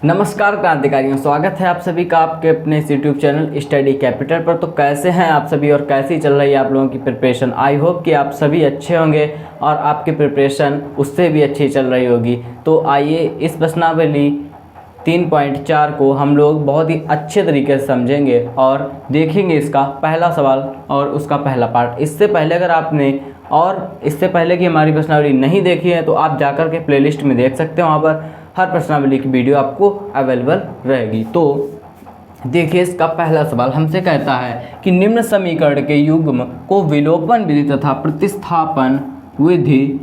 नमस्कार क्रांतिकारियों, स्वागत है आप सभी का आपके अपने इस यूट्यूब चैनल स्टडी कैपिटल पर। तो कैसे हैं आप सभी और कैसी चल रही है आप लोगों की प्रिपरेशन। आई होप कि आप सभी अच्छे होंगे और आपकी प्रिपरेशन उससे भी अच्छी चल रही होगी। तो आइए इस प्रश्नावली 3.4 को हम लोग बहुत ही अच्छे तरीके से समझेंगे और देखेंगे इसका पहला सवाल और उसका पहला पार्ट। इससे पहले अगर आपने और इससे पहले कि हमारी प्रश्नावली नहीं देखी है तो आप जाकर के प्लेलिस्ट में देख सकते हैं, वहाँ पर हर प्रश्नावली की वीडियो आपको अवेलेबल रहेगी। तो देखिए, इसका पहला सवाल हमसे कहता है कि निम्न समीकरण के युग्म को विलोपन विधि तथा प्रतिस्थापन विधि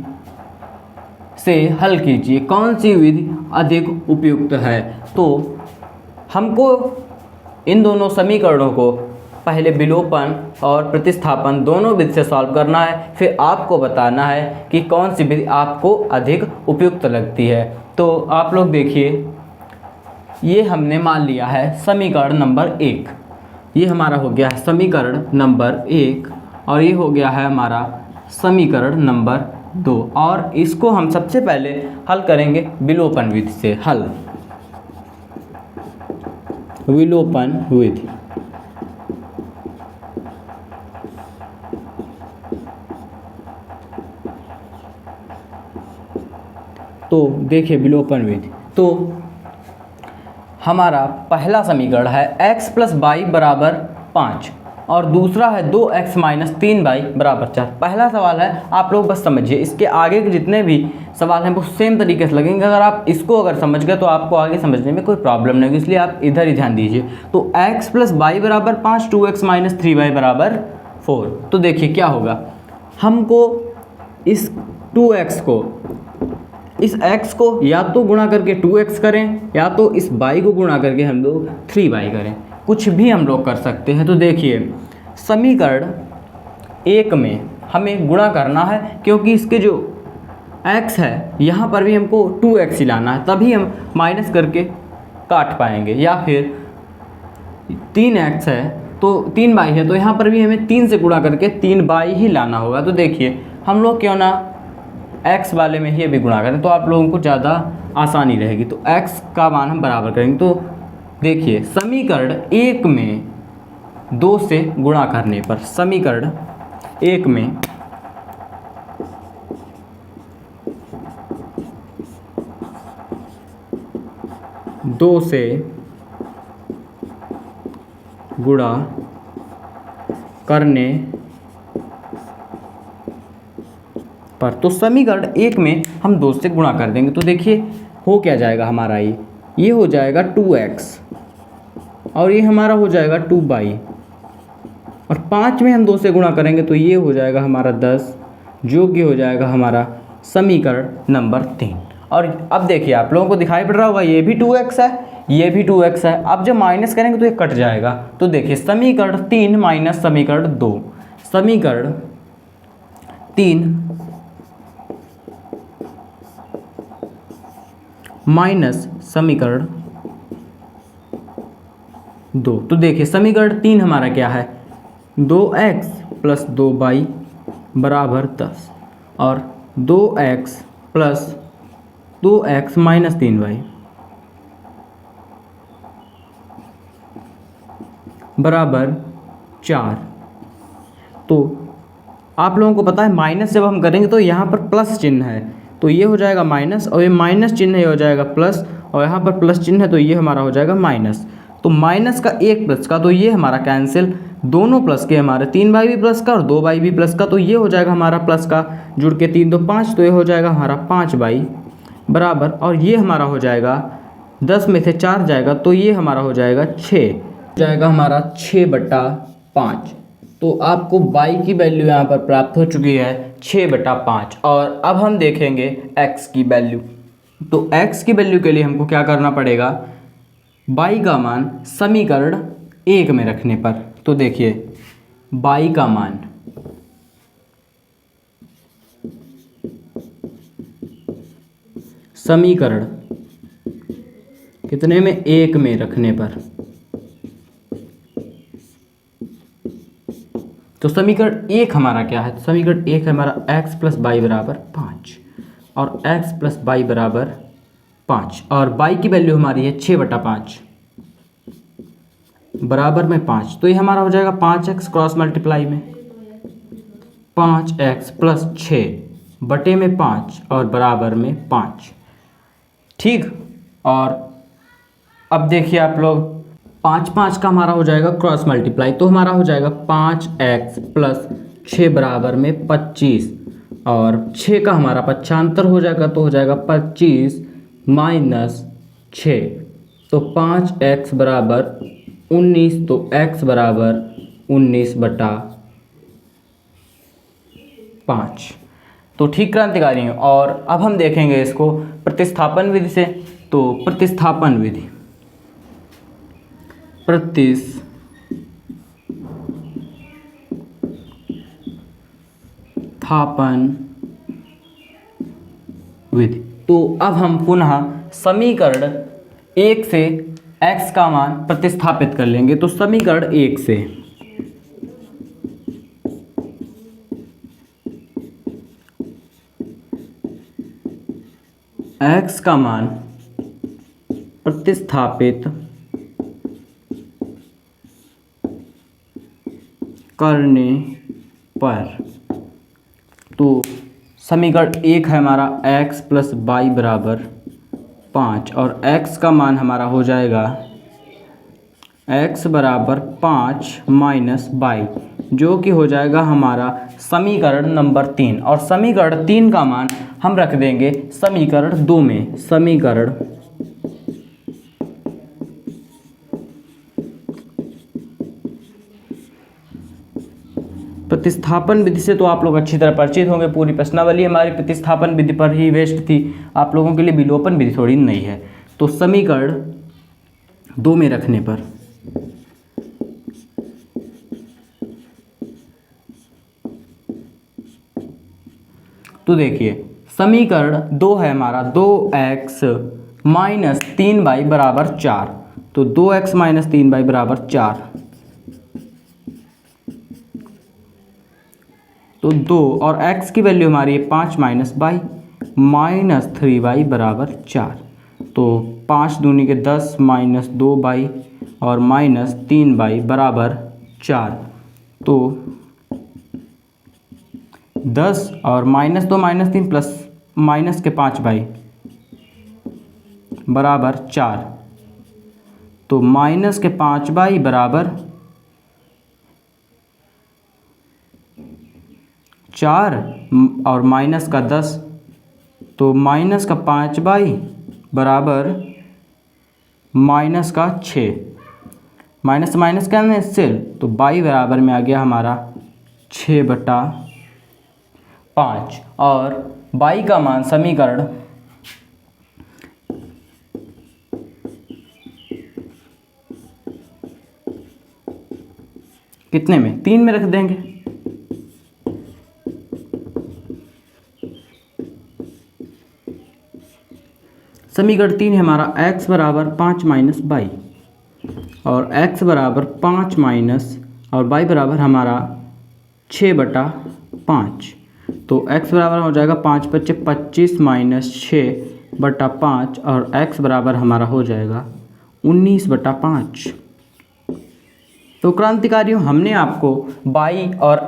से हल कीजिए, कौन सी विधि अधिक उपयुक्त है। तो हमको इन दोनों समीकरणों को पहले विलोपन और प्रतिस्थापन दोनों विधि से सॉल्व करना है, फिर आपको बताना है कि कौन सी विधि आपको अधिक उपयुक्त लगती है। तो आप लोग देखिए, ये हमने मान लिया है समीकरण नंबर 1, ये हमारा हो गया है समीकरण नंबर 1 और ये हो गया है हमारा समीकरण नंबर 2। और इसको हम सबसे पहले हल करेंगे विलोपन विधि से। हल विलोपन विधि। तो देखिए विलोपन विधि, तो हमारा पहला समीकरण है x + y = 5 और दूसरा है 2x - 3y = 4। पहला सवाल है, आप लोग बस समझिए, इसके आगे के जितने भी सवाल हैं वो सेम तरीके से लगेंगे। अगर आप इसको समझ गए तो आपको आगे समझने में कोई प्रॉब्लम नहीं होगी, इसलिए आप इधर ही ध्यान दीजिए। तो x + y = 5, 2x - 3y = 4। तो देखिए क्या होगा, हमको इस 2x को इस x को या तो गुणा करके 2x करें या तो इस y को गुणा करके हम लोग 3y करें, कुछ भी हम लोग कर सकते हैं। तो देखिए समीकरण 1 में हमें गुणा करना है, क्योंकि इसके जो x है यहाँ पर भी हमको 2x ही लाना है, तभी हम माइनस करके काट पाएंगे। या फिर 3x है तो 3y है, तो यहाँ पर भी हमें 3 से गुणा करके 3y ही लाना होगा। तो देखिए हम लोग क्यों ना x वाले में ही अभी गुणा करें, तो आप लोगों को ज़्यादा आसानी रहेगी। तो x का मान हम बराबर करेंगे। तो देखिए समीकरण 1 में 2 से गुणा करने पर, समीकरण 1 में 2 से गुणा करने पर, तो समीकरण 1 में हम 2 से गुणा कर देंगे। तो देखिए हो क्या जाएगा हमारा, ये हो जाएगा 2x और ये हमारा हो जाएगा 2y और 5 में हम 2 से गुणा करेंगे तो ये हो जाएगा हमारा 10, जो कि हो जाएगा हमारा समीकरण नंबर 3। और अब देखिए आप लोगों को दिखाई पड़ रहा होगा, ये भी 2x है, ये भी 2x है। अब जब माइनस करेंगे तो ये कट जाएगा। तो देखिए समीकरण 3 माइनस समीकरण 2, समीकरण 3 माइनस समीकरण 2। तो देखिए समीकरण 3 हमारा क्या है, 2x + 2y = 10 और 2x + 2x - 3y = 4। तो आप लोगों को पता है माइनस जब हम करेंगे तो यहाँ पर प्लस चिन्ह है, तो ये हो जाएगा माइनस और ये माइनस चिन्ह ये हो जाएगा प्लस, और यहाँ पर प्लस चिन्ह है तो ये हमारा हो जाएगा माइनस। तो माइनस का एक प्लस का, तो ये हमारा कैंसिल, दोनों प्लस के हमारे 3y भी प्लस का और 2y भी प्लस का, तो ये हो जाएगा हमारा प्लस का, जुड़ के 3 2 5, तो ये हो जाएगा हमारा 5y बराबर, और ये हमारा हो जाएगा 10 में से 4 जाएगा तो ये हमारा हो जाएगा 6, जाएगा हमारा 6/5। तो आपको y की वैल्यू यहाँ पर प्राप्त हो चुकी है 6/5। और अब हम देखेंगे x की वैल्यू। तो x की वैल्यू के लिए हमको क्या करना पड़ेगा, y का मान समीकरण 1 में रखने पर। तो देखिए y का मान समीकरण कितने में, 1 में रखने पर, तो समीकरण 1 हमारा क्या है, समीकरण 1 हमारा x + y = 5 और x + y = 5 और बाई की वैल्यू हमारी है 6/5 बराबर में 5। तो ये हमारा हो जाएगा 5x क्रॉस मल्टीप्लाई में 5x प्लस 6/5 और बराबर में 5। ठीक। और अब देखिए आप लोग 5 का हमारा हो जाएगा क्रॉस मल्टीप्लाई, तो हमारा हो जाएगा 5x प्लस 6 बराबर में 25 और 6 का हमारा पक्षांतर हो जाएगा, तो हो जाएगा 25 माइनस 6, तो 5x बराबर 19, तो x बराबर 19/5। तो ठीक क्रांतिकारी है। और अब हम देखेंगे इसको प्रतिस्थापन विधि से। तो प्रतिस्थापन विधि, प्रतिस्थापन विधि। तो अब हम पुनः समीकरण 1 से x का मान प्रतिस्थापित कर लेंगे। तो समीकरण 1 से x का मान प्रतिस्थापित करने पर, तो समीकरण 1 है हमारा x प्लस वाई बराबर 5 और x का मान हमारा हो जाएगा x बराबर 5 माइनस वाई, जो कि हो जाएगा हमारा समीकरण नंबर 3। और समीकरण 3 का मान हम रख देंगे समीकरण 2 में। समीकरण प्रतिस्थापन विधि से तो आप लोग अच्छी तरह परिचित होंगे। पूरी प्रश्नावली हमारी प्रतिस्थापन विधि पर ही बेस्ड थी, आप लोगों के लिए विलोपन विधि थोड़ी नहीं है। तो समीकरण 2 में रखने पर तो देखिए समीकरण 2 है हमारा 2x माइनस 3y बराबर 4। तो 2x माइनस 3y बराबर 4, तो 2 और x की वैल्यू हमारी है 5 माइनस y माइनस 3y बराबर 4। तो 5 दूनी के 10 माइनस 2y और माइनस 3y बराबर 4। तो 10 और माइनस 2 माइनस 3 प्लस माइनस के 5y बराबर 4। तो माइनस के 5y बराबर 4 और माइनस का 10, तो माइनस का 5y बराबर माइनस का 6, माइनस माइनस क्या सेल, तो y बराबर में आ गया हमारा 6/5। और y का मान समीकरण कितने में, 3 में रख देंगे। समीकरण 3 है हमारा x बराबर 5 माइनस y और x बराबर 5 माइनस और y बराबर हमारा 6/5। तो x बराबर हो जाएगा 5 × 5 = 25 माइनस 6/5 और x बराबर हमारा हो जाएगा 19/5। तो क्रांतिकारियों हमने आपको y और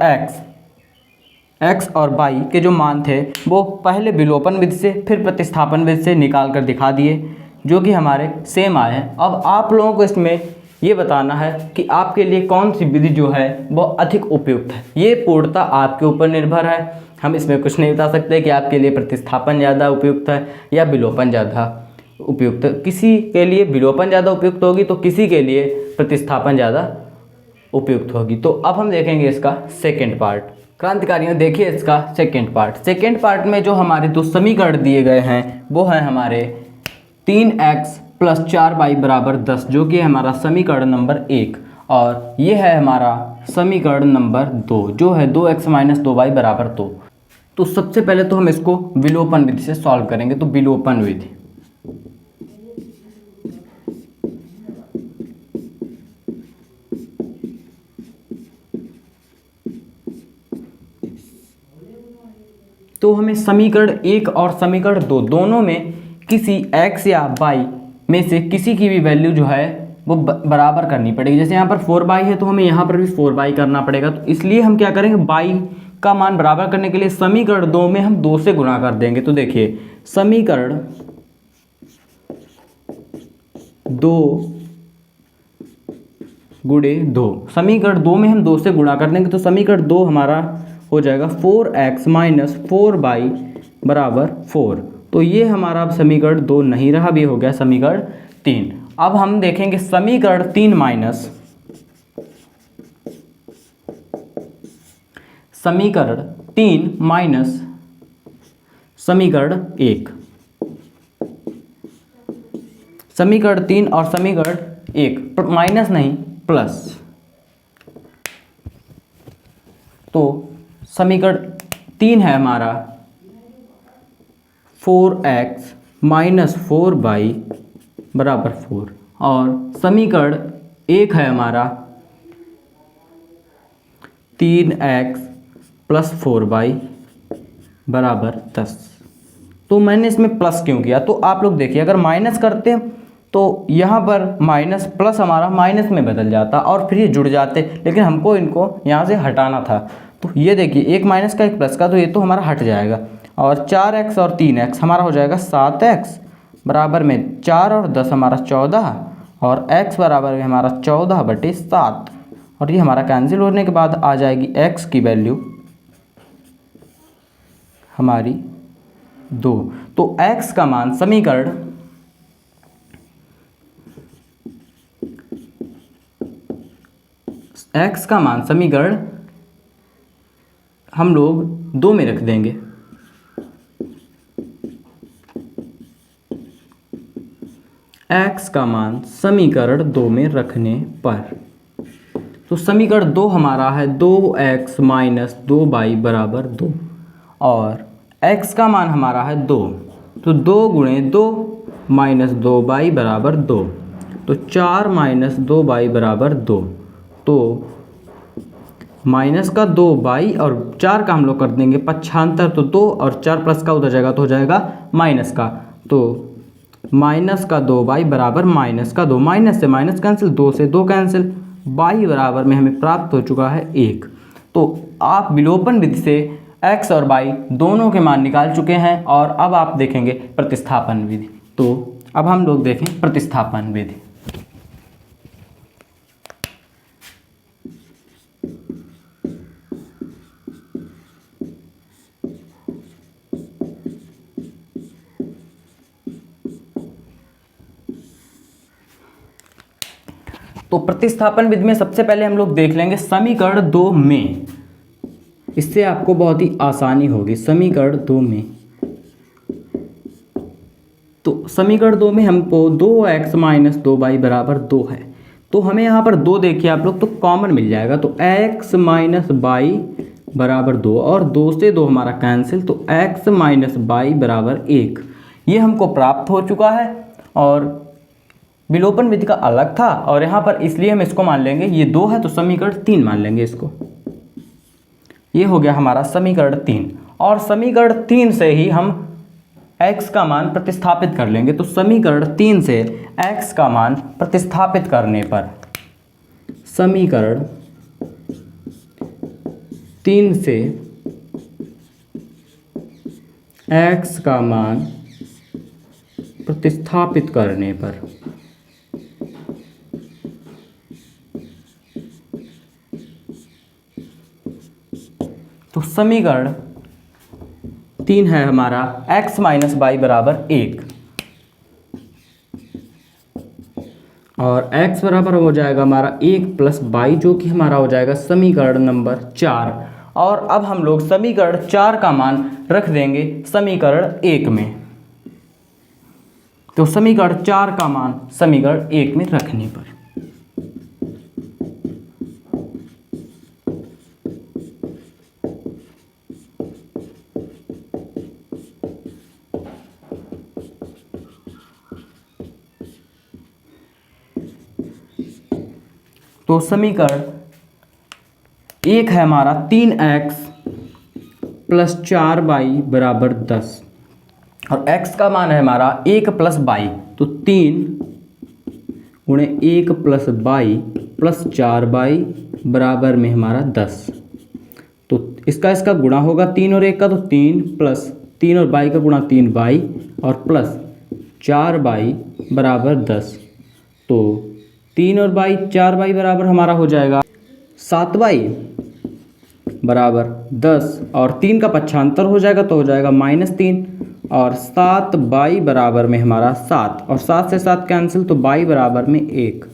x और y के जो मान थे वो पहले विलोपन विधि से फिर प्रतिस्थापन विधि से निकाल कर दिखा दिए, जो कि हमारे सेम आए हैं। अब आप लोगों को इसमें ये बताना है कि आपके लिए कौन सी विधि जो है वो अधिक उपयुक्त है। ये पूर्णतः आपके ऊपर निर्भर है। हम इसमें कुछ नहीं बता सकते कि आपके लिए प्रतिस्थापन ज़्यादा उपयुक्त है या विलोपन ज़्यादा उपयुक्त है। किसी के लिए विलोपन ज़्यादा उपयुक्त होगी तो किसी के लिए प्रतिस्थापन ज़्यादा उपयुक्त होगी। तो अब हम देखेंगे इसका सेकेंड पार्ट। क्रांतिकारियों देखिए इसका सेकेंड पार्ट। सेकेंड पार्ट में जो हमारे दो समीकरण दिए गए हैं वो हैं हमारे 3x प्लस 4y बराबर 10, जो कि है हमारा समीकरण नंबर 1, और ये है हमारा समीकरण नंबर 2 जो है 2x माइनस 2y बराबर 2। तो सबसे पहले तो हम इसको विलोपन विधि से सॉल्व करेंगे। तो विलोपन विधि, तो हमें समीकरण 1 और समीकरण 2 दोनों में किसी x या y में से किसी की भी वैल्यू जो है वो बराबर करनी पड़ेगी। जैसे यहाँ पर 4y है तो हमें यहाँ पर भी 4y करना पड़ेगा। तो इसलिए हम क्या करेंगे, y का मान बराबर करने के लिए समीकरण 2 में हम 2 से गुणा कर देंगे। तो देखिए समीकरण 2 गुणे 2, समीकरण 2 में हम 2 से गुणा कर देंगे। तो समीकरण 2 हमारा हो जाएगा 4x माइनस 4y बराबर 4। तो ये हमारा अब समीकरण 2 नहीं रहा, भी हो गया समीकरण 3। अब हम देखेंगे समीकरण 3 माइनस समीकरण 3 माइनस समीकरण 1। समीकरण 3 और समीकरण 1 माइनस नहीं प्लस, तो समीकरण 3 है हमारा 4x माइनस 4y बराबर 4 और समीकरण 1 है हमारा 3x प्लस 4y बराबर 10। तो मैंने इसमें प्लस क्यों किया, तो आप लोग देखिए अगर माइनस करते हैं तो यहाँ पर माइनस प्लस हमारा माइनस में बदल जाता और फिर ये जुड़ जाते, लेकिन हमको इनको यहाँ से हटाना था। तो ये देखिए एक माइनस का एक प्लस का, तो ये तो हमारा हट जाएगा और 4x और 3x हमारा हो जाएगा 7x बराबर में 4 और 10 हमारा 14 और x बराबर में हमारा 14/7 और ये हमारा कैंसिल होने के बाद आ जाएगी x की वैल्यू हमारी 2। तो x का मान समीकरण हम लोग 2 में रख देंगे। x का मान समीकरण 2 में रखने पर, तो समीकरण 2 हमारा है 2x माइनस 2y बराबर 2 और x का मान हमारा है 2, तो 2 गुणे 2 माइनस 2y बराबर 2, तो 4 माइनस 2y बराबर 2। तो माइनस का 2y और 4 का हम लोग कर देंगे 95, तो 2 और 4 प्लस का उधर जाएगा तो हो जाएगा माइनस का, तो माइनस का 2y बराबर माइनस का 2, माइनस से माइनस कैंसिल, 2 से 2 कैंसिल, y बराबर में हमें प्राप्त हो चुका है 1। तो आप विलोपन विधि से x और y दोनों के मान निकाल चुके हैं और अब आप देखेंगे प्रतिस्थापन विधि। तो अब हम लोग देखें प्रतिस्थापन विधि। तो प्रतिस्थापन विधि में सबसे पहले हम लोग देख लेंगे समीकरण 2 में, इससे आपको बहुत ही आसानी होगी। समीकरण 2 में, तो समीकरण 2 में हमको 2x माइनस 2y बराबर 2 है, तो हमें यहाँ पर 2 देखिए आप लोग तो कॉमन मिल जाएगा, तो x माइनस y बराबर 2 और 2 से 2 हमारा कैंसिल, तो x माइनस y बराबर 1 ये हमको प्राप्त हो चुका है। और विलोपन विधि का अलग था और यहाँ पर इसलिए हम इसको मान लेंगे, ये 2 है तो समीकरण 3 मान लेंगे इसको। ये हो गया हमारा समीकरण 3 और समीकरण 3 से ही हम x का मान प्रतिस्थापित कर लेंगे। तो समीकरण 3 से x का मान प्रतिस्थापित करने पर, समीकरण 3 से x का मान प्रतिस्थापित करने पर, तो समीकरण 3 है हमारा x माइनस y बराबर 1 और x बराबर हो जाएगा हमारा 1 प्लस y जो कि हमारा हो जाएगा समीकरण नंबर 4। और अब हम लोग समीकरण 4 का मान रख देंगे समीकरण 1 में। तो समीकरण 4 का मान समीकरण 1 में रखने पर, तो समीकरण 1 है हमारा 3x प्लस 4y बराबर 10 और x का मान है हमारा 1 + 22, तो 3 गुणे 1 + 22 + 4y बराबर में हमारा 10। तो इसका गुणा होगा 3 और 1 का, तो 3 + 3 और 22 का गुणा 3y और प्लस 4y बराबर 10। तो 3 और 22 4y बराबर हमारा हो जाएगा 7y बराबर 10, और 3 का पक्षांतर हो जाएगा तो हो जाएगा -3, और 7y बराबर में हमारा 7, और 7 से 7 कैंसिल, तो y बराबर में 1।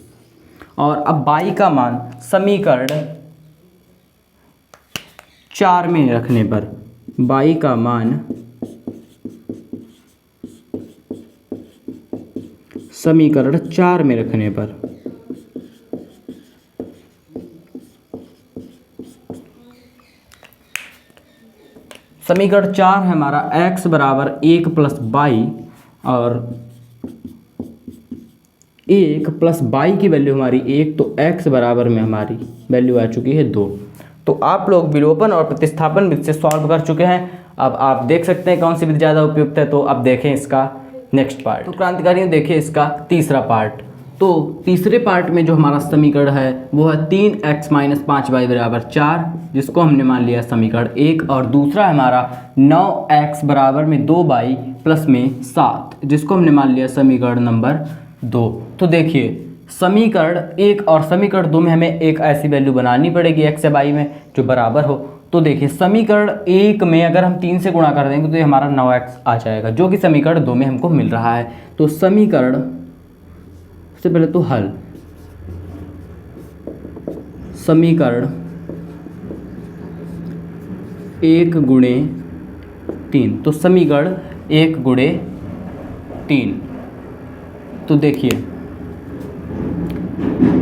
और अब y का मान समीकरण 4 में रखने पर, y का मान समीकरण 4 में रखने पर समीकरण 4 है हमारा x बराबर 1 + 22, और 1 + 22 की वैल्यू हमारी 1, तो x बराबर में हमारी वैल्यू आ चुकी है 2। तो आप लोग विलोपन और प्रतिस्थापन विधि से सॉल्व कर चुके हैं। अब आप देख सकते हैं कौन सी विधि ज़्यादा उपयुक्त है। तो अब देखें इसका नेक्स्ट पार्ट। तो क्रांतिकारियों देखिए इसका तीसरा पार्ट। तो तीसरे पार्ट में जो हमारा समीकरण है वो है 3x - 5y बराबर 4, जिसको हमने मान लिया समीकरण 1, और दूसरा है हमारा 9x बराबर में 2y प्लस में 7, जिसको हमने मान लिया समीकरण नंबर 2। तो देखिए समीकरण 1 और समीकरण 2 में हमें एक ऐसी वैल्यू बनानी पड़ेगी x या y में जो बराबर हो। तो देखिए समीकरण 1 में अगर हम 3 से गुणा कर देंगे तो ये हमारा 9x आ जाएगा, जो कि समीकरण 2 में हमको मिल रहा है। तो समीकरण सबसे पहले तो हल, समीकरण 1 गुणे 3, तो समीकरण 1 गुणे 3, तो देखिए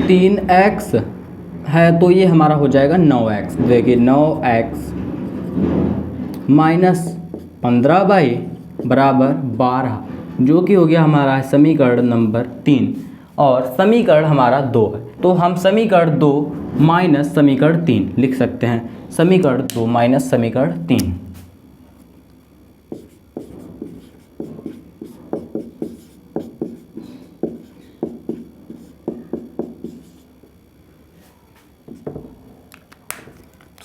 3x है तो ये हमारा हो जाएगा 9x। देखिए 9x माइनस 15y बराबर 12, जो कि हो गया हमारा समीकरण नंबर 3, और समीकरण हमारा 2 है। तो हम समीकरण 2 माइनस समीकरण 3 लिख सकते हैं, समीकरण 2 माइनस समीकरण 3।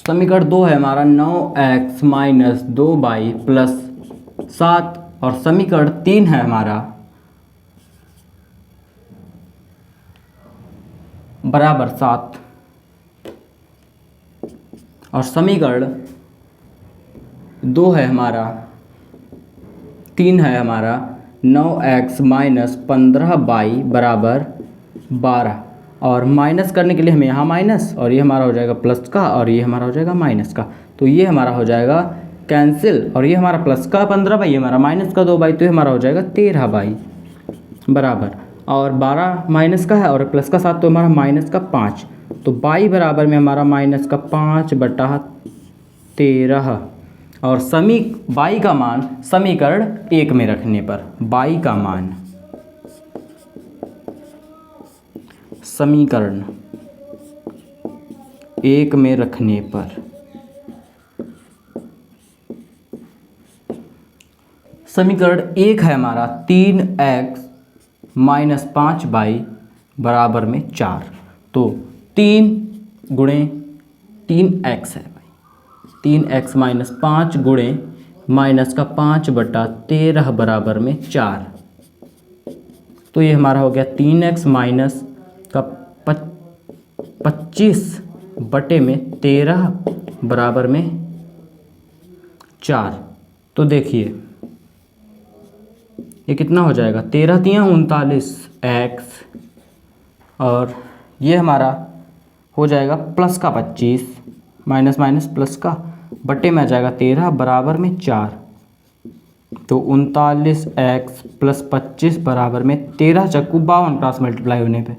समीकरण 2 है हमारा 9x माइनस 2y प्लस 7, और समीकरण 3 है हमारा बराबर 7, और समीकरण 2 है हमारा 3 है हमारा 9x माइनस 15y बराबर 12, और माइनस करने के लिए हमें यहाँ माइनस, और ये हमारा हो जाएगा प्लस का, और ये हमारा हो जाएगा माइनस का, तो ये हमारा हो जाएगा कैंसिल, और ये हमारा प्लस का 15y, ये हमारा माइनस का 2y, तो ये हमारा हो जाएगा 13y बराबर, और 12 माइनस का है और प्लस का 7, तो हमारा माइनस का 5, तो y बराबर में हमारा माइनस का 5/13, और y का मान समीकरण 1 में रखने पर, y का मान समीकरण 1 में रखने पर समीकरण 1 है हमारा 3x माइनस 5y बराबर में 4, तो 3 गुणे 3x है भाई, 3x माइनस 5 गुणे माइनस का 5/13 बराबर में 4, तो ये हमारा हो गया 3x माइनस का 25/13 बराबर में 4। तो देखिए ये कितना हो जाएगा, 13 तियां 39x, और ये हमारा हो जाएगा प्लस का 25 माइनस माइनस प्लस का बटे में आ जाएगा 13 बराबर में 4, तो 39x प्लस 25 बराबर में 13 चक्कू 52 क्रॉस मल्टीप्लाई होने पे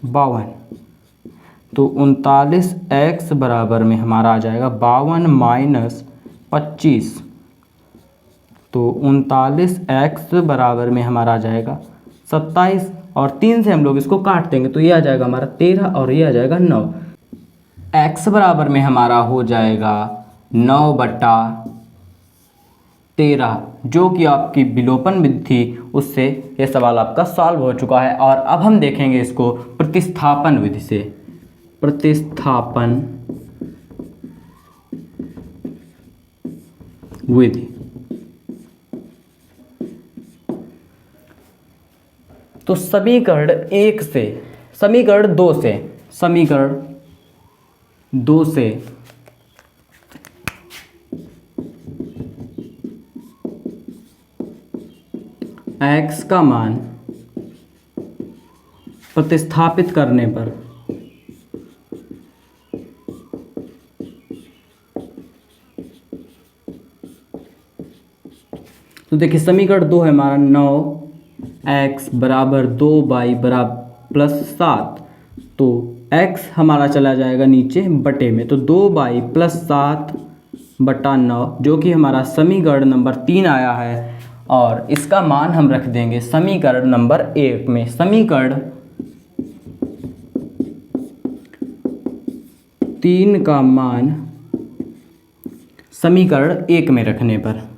52, तो 39x बराबर में हमारा आ जाएगा 52 माइनस 25, तो 39x बराबर में हमारा आ जाएगा 27, और 3 से हम लोग इसको काट देंगे तो ये आ जाएगा हमारा 13, और ये आ जाएगा 9। x बराबर में हमारा हो जाएगा 9/13, 13 जो कि आपकी विलोपन विधि थी, उससे ये सवाल आपका सॉल्व हो चुका है। और अब हम देखेंगे इसको प्रतिस्थापन विधि से। प्रतिस्थापन विधि। तो समीकरण 1 से, समीकरण 2 से, समीकरण 2 से x का मान प्रतिस्थापित करने पर तो देखिए समीकरण 2 है हमारा 9x बराबर 2y बराबर प्लस 7। तो x हमारा चला जाएगा नीचे बटे में, तो 2y प्लस 7 बटा 9 जो कि हमारा समीकरण नंबर 3 आया है। और इसका मान हम रख देंगे समीकरण नंबर 1 में। समीकरण 3 का मान समीकरण 1 में रखने पर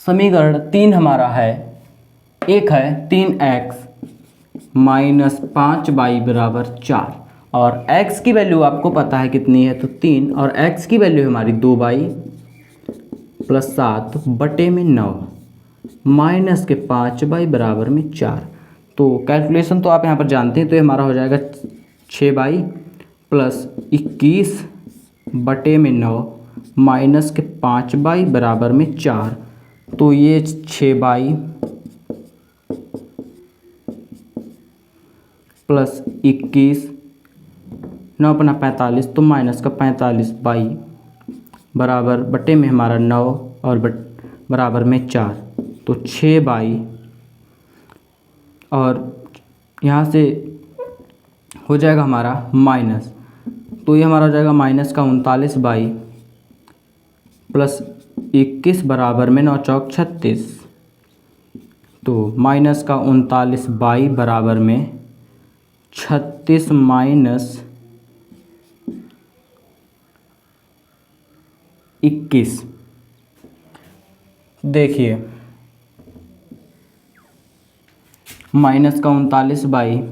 समीकरण 3 हमारा है, एक है 3x माइनस 5y बराबर 4। और x की वैल्यू आपको पता है कितनी है, तो 3, और x की वैल्यू हमारी 2y प्लस 7 बटे में 9 माइनस के 5y बराबर में 4। तो कैलकुलेशन तो आप यहाँ पर जानते हैं, तो ये हमारा हो जाएगा 6y प्लस 21 बटे में 9 माइनस के 5y बराबर में 4। तो ये 6y प्लस 21, 9 अपना 45, तो माइनस का 45y बराबर बटे में हमारा 9 और बराबर में 4। तो 6y और यहाँ से हो जाएगा हमारा माइनस, तो ये हमारा हो जाएगा माइनस का 39y प्लस 21 बराबर में 9 चौक 36। तो माइनस का 39y बराबर में 36 माइनस 21। देखिए माइनस का 39y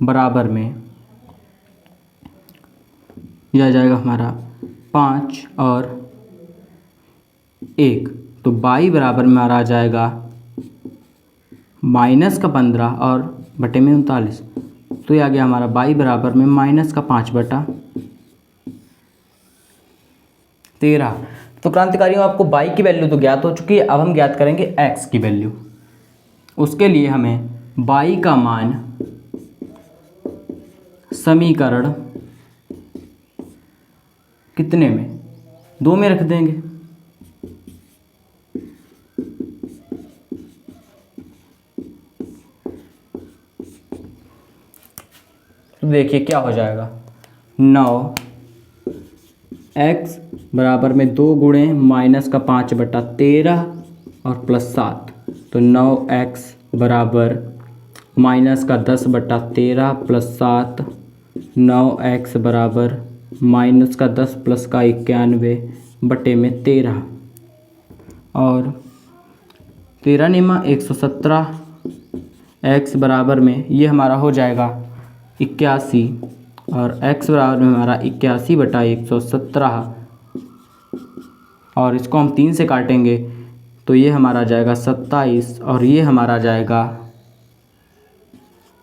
बराबर में यह जाएगा हमारा 5 और 1, तो y बराबर में हमारा आ जाएगा माइनस का 15 और बटे में 39। तो ये आ गया हमारा y बराबर में माइनस का 5 बटा 13। तो क्रांतिकारियों आपको y की वैल्यू तो ज्ञात हो चुकी है, अब हम ज्ञात करेंगे x की वैल्यू। उसके लिए हमें y का मान समीकरण कितने में, 2 में रख देंगे। तो देखिए क्या हो जाएगा, 9x बराबर में 2 गुणे माइनस का 5 बटा 13 और प्लस 7। तो 9x बराबर माइनस का 10 बटा 13 प्लस 7, 9x बराबर माइनस का 10 प्लस का 91 बटे में 13 और 13 निमा 117। x बराबर में ये हमारा हो जाएगा 81 और x बराबर में हमारा 81 बटा 117 और इसको हम 3 से काटेंगे तो ये हमारा जाएगा 27 और ये हमारा जाएगा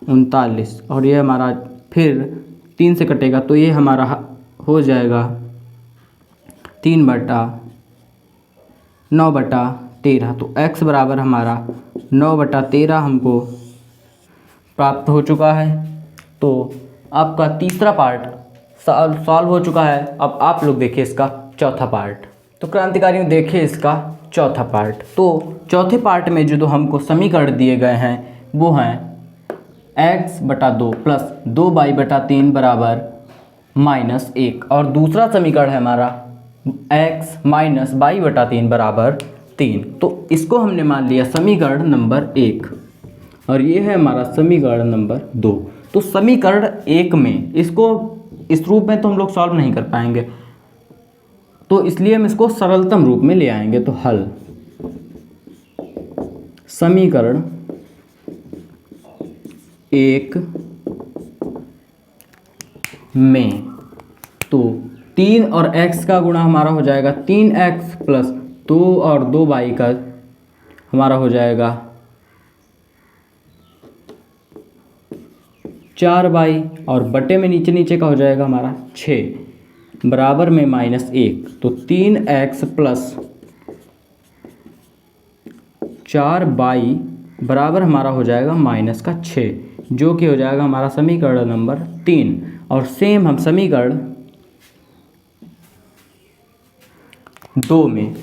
39 और ये हमारा फिर 3 से कटेगा तो ये हमारा हो जाएगा 3 बटा 9 बटा 13। तो x बराबर हमारा 9 बटा 13 हमको प्राप्त हो चुका है। तो आपका तीसरा पार्ट सॉल्व हो चुका है। अब आप लोग देखिए इसका चौथा पार्ट। तो क्रांतिकारियों देखिए इसका चौथा पार्ट। तो चौथे पार्ट में जो हमको समीकरण दिए गए हैं वो हैं x बटा 2 प्लस 2y बटा 3 बराबर -1 और दूसरा समीकरण है हमारा x माइनस y बटा 3 बराबर 3। तो इसको हमने मान लिया समीकरण नंबर 1 और ये है हमारा समीकरण नंबर 2। तो समीकरण 1 में इसको इस रूप में तो हम लोग सॉल्व नहीं कर पाएंगे, तो इसलिए हम इसको सरलतम रूप में ले आएंगे। तो हल समीकरण 1 में, तो 3 और x का गुणा हमारा हो जाएगा 3x प्लस 2 और 2y का हमारा हो जाएगा 4y, और बटे में नीचे नीचे का हो जाएगा हमारा 6 बराबर में -1। तो 3x प्लस 4y बराबर हमारा हो जाएगा -6, जो कि हो जाएगा हमारा समीकरण नंबर 3। और सेम हम समीकरण 2 में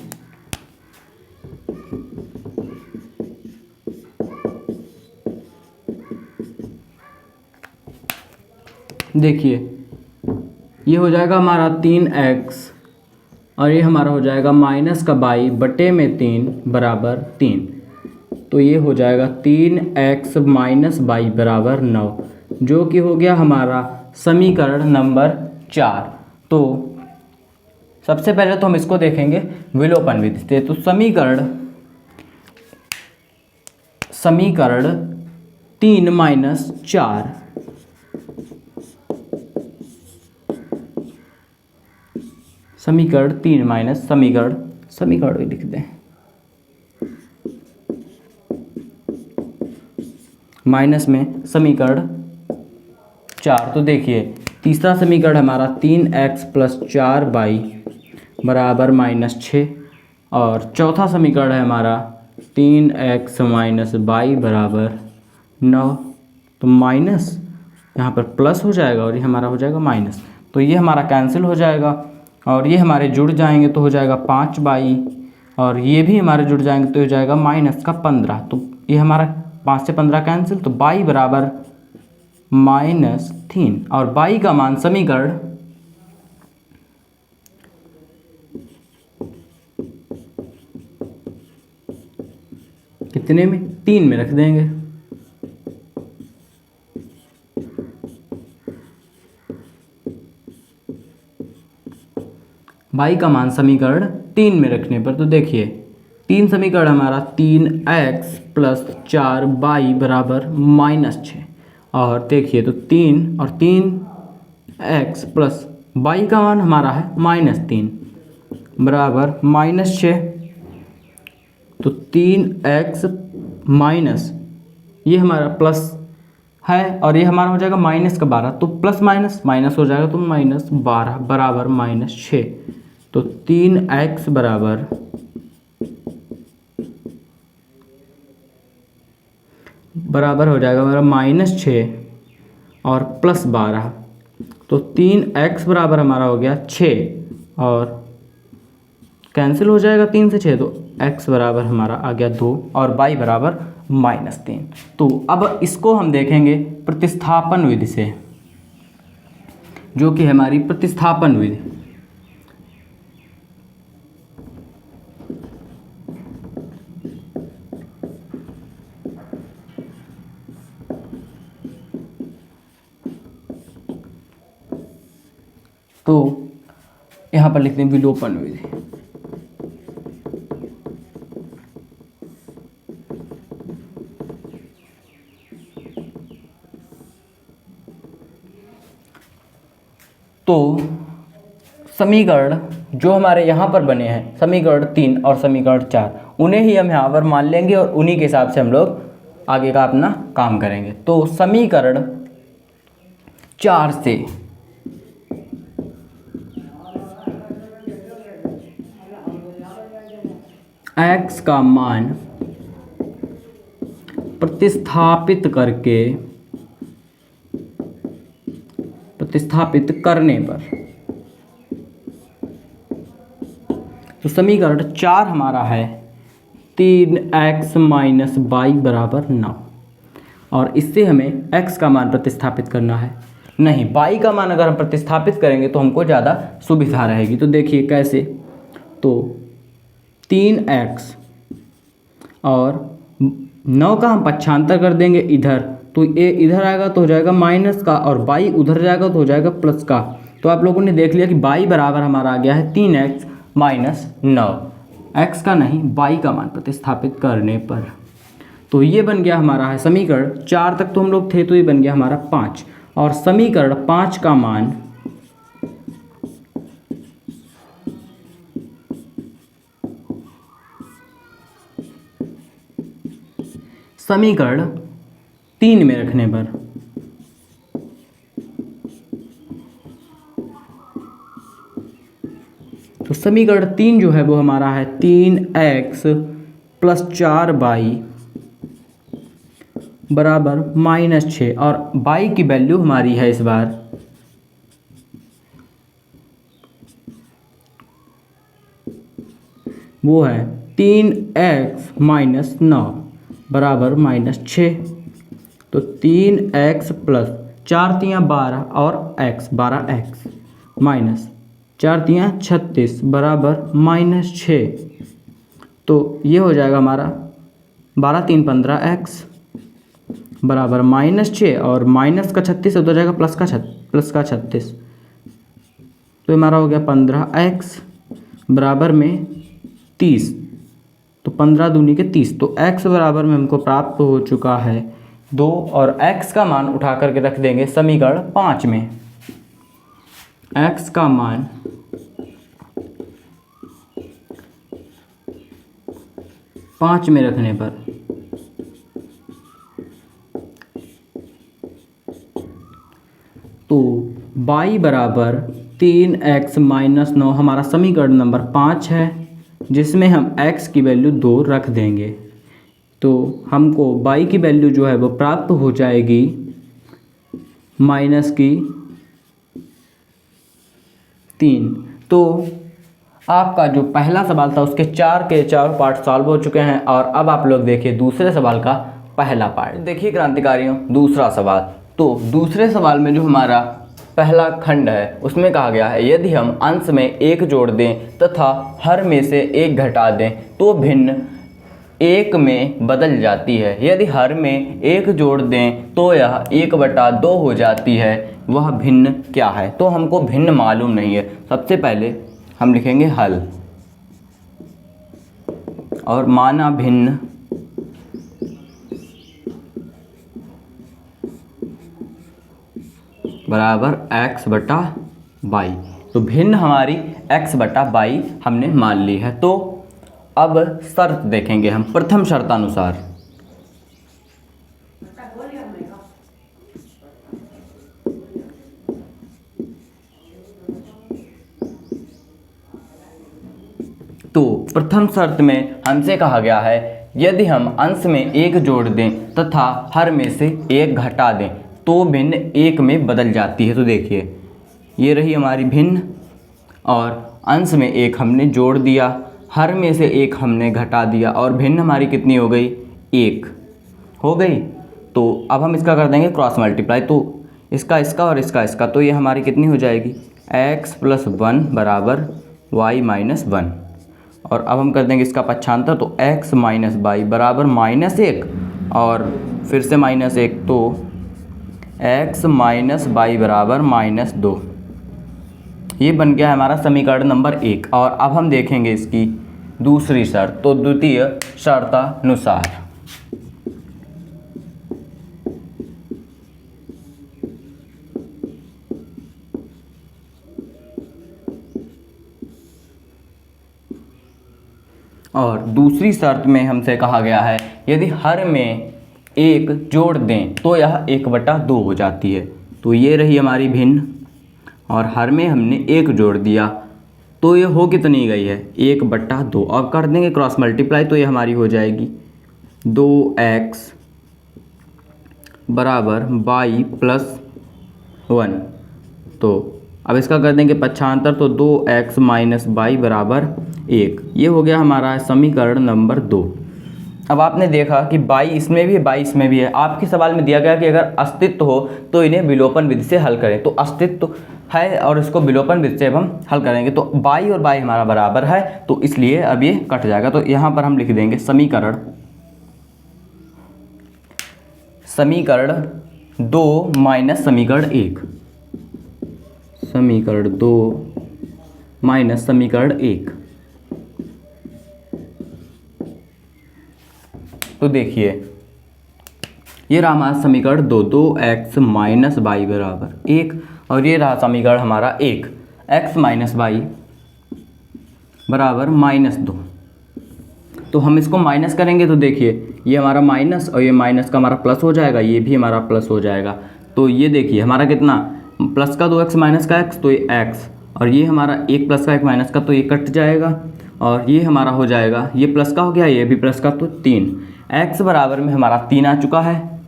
देखिए, ये हो जाएगा हमारा 3x और ये हमारा हो जाएगा माइनस का y बटे में 3 बराबर 3। तो ये हो जाएगा 3x माइनस y बराबर 9, जो कि हो गया हमारा समीकरण नंबर 4। तो सबसे पहले तो हम इसको देखेंगे विलोपन विधि से। तो समीकरण 3 माइनस 4 समीकरण 3 माइनस समीकरण भी लिख दें, माइनस में समीकरण 4। तो देखिए, तीसरा समीकरण हमारा 3x प्लस 4y बराबर -6, और चौथा समीकरण है हमारा 3x माइनस y बराबर 9। तो माइनस यहाँ पर प्लस हो जाएगा और ये हमारा हो जाएगा माइनस, तो ये हमारा कैंसिल हो जाएगा और ये हमारे जुड़ जाएंगे तो हो जाएगा 5y, और ये भी हमारे जुड़ जाएंगे तो हो जाएगा -15। तो ये हमारा 5 से 15 कैंसिल, तो y बराबर -3, और y का मान समीकरण कितने में, 3 में रख देंगे। y का मान समीकरण 3 में रखने पर, तो देखिए 3 समीकरण हमारा 3x प्लस 4y बराबर -6, और देखिए तो 3 और 3x प्लस y का मान हमारा है -3 बराबर -6। तो 3x माइनस ये हमारा प्लस है और ये हमारा हो जाएगा -12, तो प्लस माइनस माइनस हो जाएगा तो -12 बराबर -6। तो 3x बराबर हो जाएगा हमारा -6 और +12, तो 3x बराबर हमारा हो गया 6 और कैंसिल हो जाएगा 3 से 6, तो x बराबर हमारा आ गया 2 और y बराबर -3। तो अब इसको हम देखेंगे प्रतिस्थापन विधि से, जो कि हमारी प्रतिस्थापन विधि। तो यहाँ पर लिखते हैं विलोपन विधि। तो समीकरण जो हमारे यहाँ पर बने हैं, समीकरण 3 और समीकरण 4, उन्हें ही हम यहाँ पर मान लेंगे और उन्हीं के हिसाब से हम लोग आगे का अपना काम करेंगे। तो समीकरण 4 से x का मान प्रतिस्थापित करने पर, तो समीकरण 4 हमारा है 3x माइनस y बराबर 9, और इससे हमें x का मान प्रतिस्थापित करना है। नहीं, y का मान अगर हम प्रतिस्थापित करेंगे तो हमको ज़्यादा सुविधा रहेगी। तो देखिए कैसे, तो 3x और 9 का हम पक्षांतर कर देंगे इधर, तो ये इधर आएगा तो हो जाएगा माइनस का, और y उधर जाएगा तो हो जाएगा प्लस का। तो आप लोगों ने देख लिया कि y बराबर हमारा आ गया है 3x माइनस 9, x का नहीं y का मान प्रतिस्थापित करने पर। तो ये बन गया हमारा है समीकरण 4 तक तो हम लोग थे, तो ये बन गया हमारा 5, और समीकरण 5 का मान समीकरण 3 में रखने पर तो समीकरण 3 जो है वो हमारा है 3x प्लस 4y बराबर -6, और y की वैल्यू हमारी है इस बार वो है 3x माइनस 9 बराबर -6। तो 3x प्लस 4 तियाँ 12 और x 12x माइनस 4 तियाँ 36 बराबर -6। तो ये हो जाएगा हमारा 12 3 15x बराबर -6, और माइनस का 36 हो जाएगा प्लस का 36, तो हमारा हो गया 15x बराबर में 30। तो 15 दूनी के 30, तो x बराबर में हमको प्राप्त हो चुका है 2, और x का मान उठा करके रख देंगे समीकरण 5 में। x का मान पाँच में रखने पर तो y बराबर 3x माइनस 9 हमारा समीकरण नंबर 5 है, जिसमें हम x की वैल्यू 2 रख देंगे। तो हमको y की वैल्यू जो है वो प्राप्त हो जाएगी -3। तो आपका जो पहला सवाल था उसके 4 के 4 पार्ट सॉल्व हो चुके हैं, और अब आप लोग देखिए दूसरे सवाल का पहला पार्ट। देखिए क्रांतिकारियों, दूसरा सवाल। तो दूसरे सवाल में जो हमारा पहला खंड है उसमें कहा गया है यदि हम अंश में 1 जोड़ दें तथा हर में से 1 घटा दें तो भिन्न 1 में बदल जाती है। यदि हर में 1 जोड़ दें तो यह 1/2 हो जाती है, वह भिन्न क्या है? तो हमको भिन्न मालूम नहीं है। सबसे पहले हम लिखेंगे हल, और माना भिन्न बराबर x/y। तो भिन्न हमारी x/y हमने मान ली है। तो अब शर्त देखेंगे हम प्रथम शर्तानुसार। तो प्रथम शर्त में हमसे कहा गया है यदि हम अंश में 1 जोड़ दें तथा हर में से 1 घटा दें तो भिन्न 1 में बदल जाती है। तो देखिए ये रही हमारी भिन्न, और अंश में 1 हमने जोड़ दिया, हर में से 1 हमने घटा दिया, और भिन्न हमारी कितनी हो गई? 1 हो गई। तो अब हम इसका कर देंगे क्रॉस मल्टीप्लाई, तो इसका और इसका, तो ये हमारी कितनी हो जाएगी? x + 1 बराबर y - 1। और अब हम कर देंगे इसका पक्षांतर, तो x - y बराबर -1 और फिर से -1, तो x - y बराबर -2। ये बन गया हमारा समीकरण नंबर 1। और अब हम देखेंगे इसकी दूसरी शर्त। तो द्वितीय शर्तानुसार और दूसरी शर्त में हमसे कहा गया है यदि हर में 1 जोड़ दें तो यह 1/2 हो जाती है। तो ये रही हमारी भिन्न, और हर में हमने 1 जोड़ दिया तो ये हो कितनी गई है? 1/2। अब कर देंगे क्रॉस मल्टीप्लाई, तो ये हमारी हो जाएगी 2x बराबर y + 1। तो अब इसका कर देंगे पक्षांतर, तो 2x - y बराबर 1। ये हो गया हमारा समीकरण नंबर 2। अब आपने देखा कि y इसमें भी है, y इसमें भी है। आपके सवाल में दिया गया कि अगर अस्तित्व हो तो इन्हें विलोपन विधि से हल करें। तो अस्तित्व है और इसको विलोपन विधि से अब हम हल करेंगे। तो y और y हमारा बराबर है, तो इसलिए अब ये कट जाएगा। तो यहाँ पर हम लिख देंगे समीकरण समीकरण 2 माइनस समीकरण 1, समीकरण 2 माइनस समीकरण 1। तो देखिए ये रहा हमारा समीकरण 2x माइनस वाई बराबर 1, और ये रहा समीकरण हमारा 1, x माइनस वाई बराबर -2। तो हम इसको माइनस करेंगे तो देखिए ये हमारा माइनस और ये माइनस का हमारा प्लस हो जाएगा, ये भी हमारा प्लस हो जाएगा। तो ये देखिए हमारा कितना, प्लस का 2x माइनस का x तो ये x, और ये हमारा 1 प्लस का 1 माइनस का तो ये कट जाएगा, और ये हमारा हो जाएगा, ये प्लस का हो गया, ये भी प्लस का, तो 3। x बराबर में हमारा 3 आ चुका है,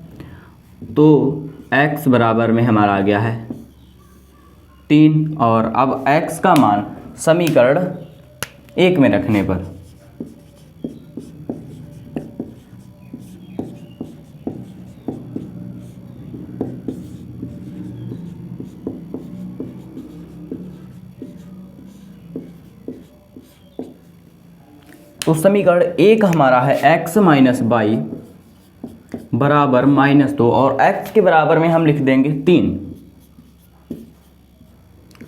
तो x बराबर में हमारा आ गया है 3। और अब x का मान समीकरण 1 में रखने पर तो समीकरण 1 हमारा है x माइनस वाई बराबर -2, और x के बराबर में हम लिख देंगे 3,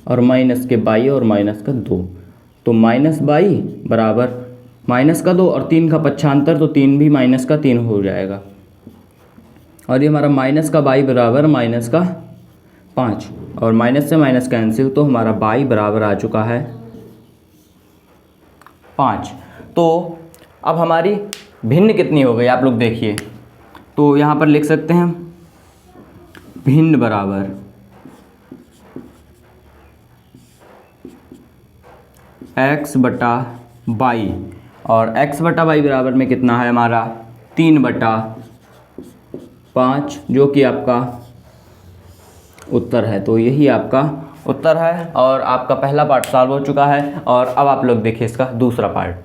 और माइनस के बाई और माइनस का 2, तो माइनस बाई बराबर माइनस का 2 और 3 का पक्षांतर, तो 3 भी माइनस का 3 हो जाएगा, और ये हमारा माइनस का बाई बराबर माइनस का 5, और माइनस से माइनस कैंसिल, तो हमारा बाई बराबर आ चुका है 5। तो अब हमारी भिन्न कितनी हो गई आप लोग देखिए, तो यहाँ पर लिख सकते हैं भिन्न बराबर x बटा बाई, और x बटा बाई बराबर में कितना है हमारा 3/5, जो कि आपका उत्तर है। तो यही आपका उत्तर है, और आपका पहला पार्ट सॉल्व हो चुका है। और अब आप लोग देखिए इसका दूसरा पार्ट।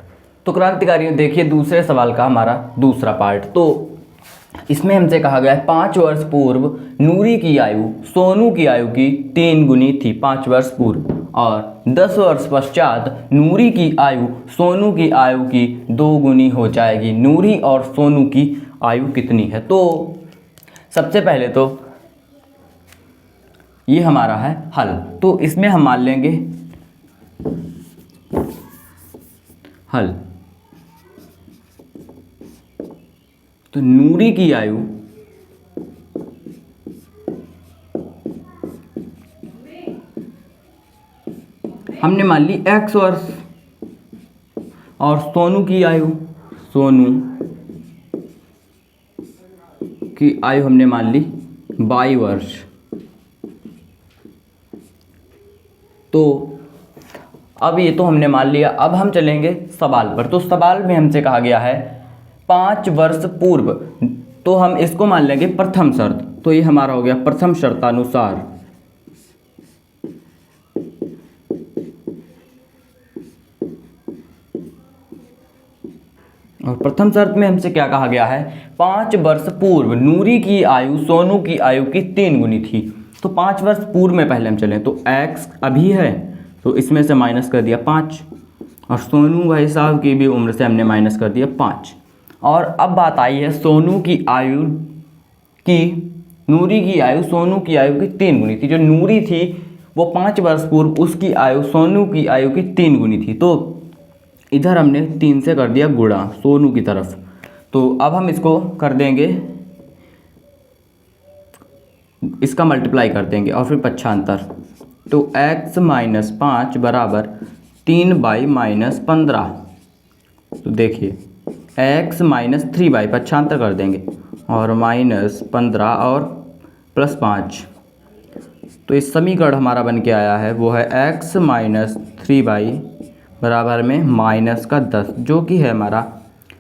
तो क्रांतिकारियों देखिए दूसरे सवाल का हमारा दूसरा पार्ट। तो इसमें हमसे कहा गया है 5 वर्ष पूर्व नूरी की आयु सोनू की आयु की 3 गुनी थी, 5 वर्ष पूर्व, और 10 वर्ष पश्चात नूरी की आयु सोनू की आयु की 2 गुनी हो जाएगी। नूरी और सोनू की आयु कितनी है? तो सबसे पहले तो ये हमारा है हल। तो इसमें हम मान लेंगे हल। तो नूरी की आयु हमने मान ली x वर्ष, और सोनू की आयु हमने मान ली 22 वर्ष। तो अब ये तो हमने मान लिया। अब हम चलेंगे सवाल पर। तो सवाल में हमसे कहा गया है 5 वर्ष पूर्व, तो हम इसको मान लेंगे प्रथम शर्त। तो ये हमारा हो गया प्रथम शर्तानुसार। और प्रथम शर्त में हमसे क्या कहा गया है? 5 वर्ष पूर्व नूरी की आयु सोनू की आयु की 3 गुनी थी। तो 5 वर्ष पूर्व में पहले हम चलें, तो x अभी है तो इसमें से माइनस कर दिया 5, और सोनू भाई साहब की भी उम्र से हमने माइनस कर दिया 5। और अब बात आई है सोनू की आयु की, नूरी की आयु सोनू की आयु की 3 गुनी थी। जो नूरी थी वो 5 वर्ष पूर्व, उसकी आयु सोनू की आयु की 3 गुनी थी। तो इधर हमने 3 से कर दिया गुणा सोनू की तरफ। तो अब हम इसको कर देंगे, इसका मल्टीप्लाई कर देंगे और फिर पक्षांतर। तो x माइनस 5 बराबर 3/-15। तो देखिए x माइनस 3/, पक्षांतर कर देंगे, और -15 और +5। तो इस समीकरण हमारा बन के आया है वो है x माइनस 3/, बराबर में -10, जो कि है हमारा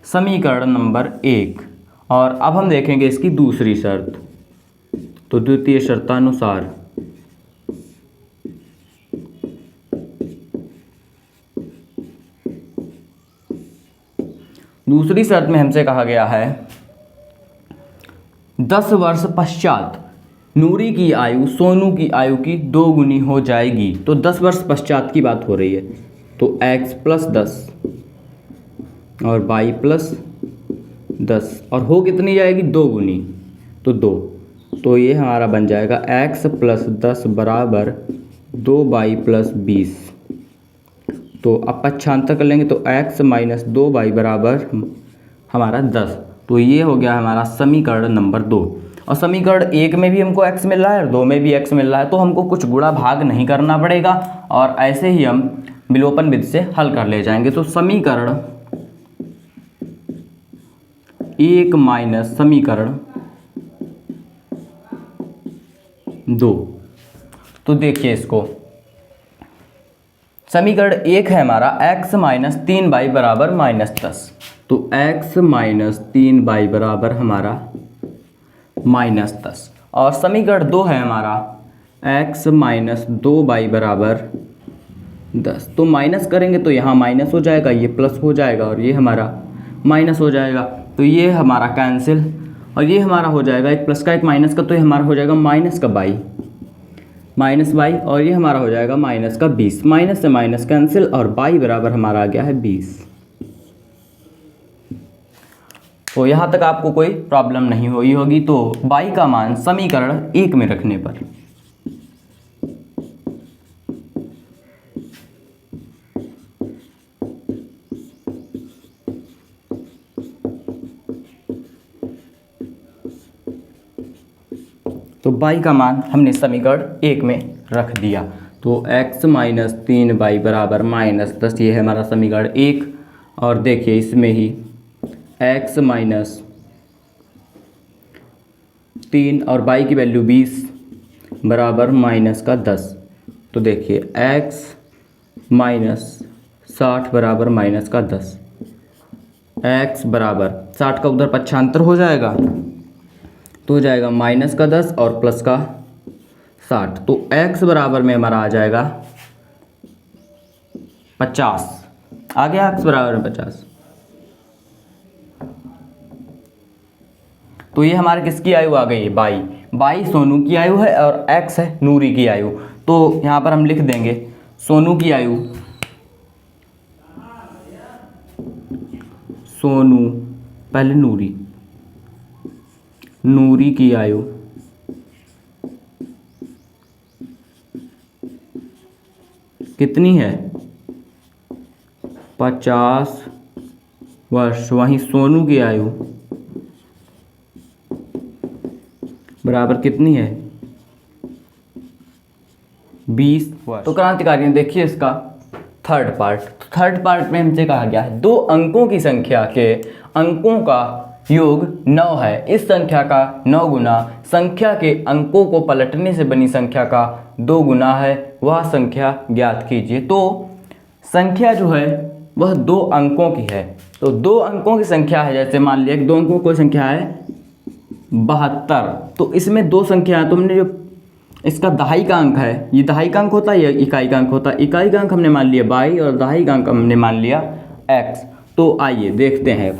समीकरण नंबर 1। और अब हम देखेंगे इसकी दूसरी शर्त। तो द्वितीय शर्तानुसार दूसरी शर्त में हमसे कहा गया है 10 वर्ष पश्चात नूरी की आयु सोनू की आयु की 2 गुनी हो जाएगी। तो 10 वर्ष पश्चात की बात हो रही है। तो x + 10 और y + 10, और हो कितनी जाएगी? 2 गुनी। तो 2। तो ये हमारा बन जाएगा x प्लस 10 बराबर 2y प्लस 20। तो अब पक्षांतर कर लेंगे तो x माइनस 2y बराबर हमारा 10। तो ये हो गया हमारा समीकरण नंबर 2। और समीकरण 1 में भी हमको x मिल रहा है और 2 में भी x मिल रहा है, तो हमको कुछ गुणा भाग नहीं करना पड़ेगा और ऐसे ही हम विलोपन विधि से हल कर ले जाएंगे। तो समीकरण 1 माइनस समीकरण 2। तो देखिए इसको, समीकरण 1 है हमारा x माइनस 3y बराबर माइनस 10। तो x माइनस 3y बराबर हमारा माइनस 10। और समीकरण 2 है हमारा x माइनस 2y बराबर 10। तो माइनस करेंगे तो यहाँ माइनस हो जाएगा, ये प्लस हो जाएगा और ये हमारा माइनस हो जाएगा। तो ये हमारा कैंसिल और ये हमारा हो जाएगा एक प्लस का एक माइनस का, तो ये हमारा हो जाएगा माइनस का बाई, माइनस बाई, और ये हमारा हो जाएगा माइनस का 20। माइनस से माइनस कैंसिल और बाई बराबर हमारा आ गया है 20। तो यहाँ तक आपको कोई प्रॉब्लम नहीं हुई होगी। तो बाई का मान समीकरण 1 में रखने पर तो बाई का मान हमने समीकरण 1 में रख दिया। तो x माइनस 3y बराबर माइनस 10, ये है हमारा समीकरण 1। और देखिए इसमें ही x माइनस 3 और y की वैल्यू 20 बराबर माइनस का 10। तो देखिए x माइनस 60 बराबर माइनस का 10। x बराबर 60 का उधर पक्षांतर हो जाएगा तो हो जाएगा माइनस का 10 और प्लस का 60। तो x बराबर में हमारा आ जाएगा 50। आ गया x बराबर में 50। तो ये हमारे किसकी आयु आ गई है? बाई। बाई सोनू की आयु है और x है नूरी की आयु। तो यहाँ पर हम लिख देंगे सोनू की आयु, सोनू पहले नूरी, नूरी की आयु कितनी है? 50 वर्ष। वहीं सोनू की आयु बराबर कितनी है? 20 वर्ष। तो क्रांतिकारियों देखिए इसका थर्ड पार्ट। थर्ड पार्ट में हमसे कहा गया है 2 अंकों की संख्या के अंकों का योग 9 है। इस संख्या का 9 गुना संख्या के अंकों को पलटने से बनी संख्या का 2 गुना है, वह संख्या ज्ञात कीजिए। तो संख्या जो है वह 2 अंकों की है। तो 2 अंकों की संख्या है, जैसे मान लिया 2 अंकों की कोई संख्या है 72। तो इसमें 2 संख्या है, तो हमने जो इसका दहाई का अंक है, ये दहाई का अंक होता है या इकाई का अंक होता है? इकाई का अंक हमने मान लिया बाई और दहाई का अंक हमने मान लिया x। तो आइए देखते हैं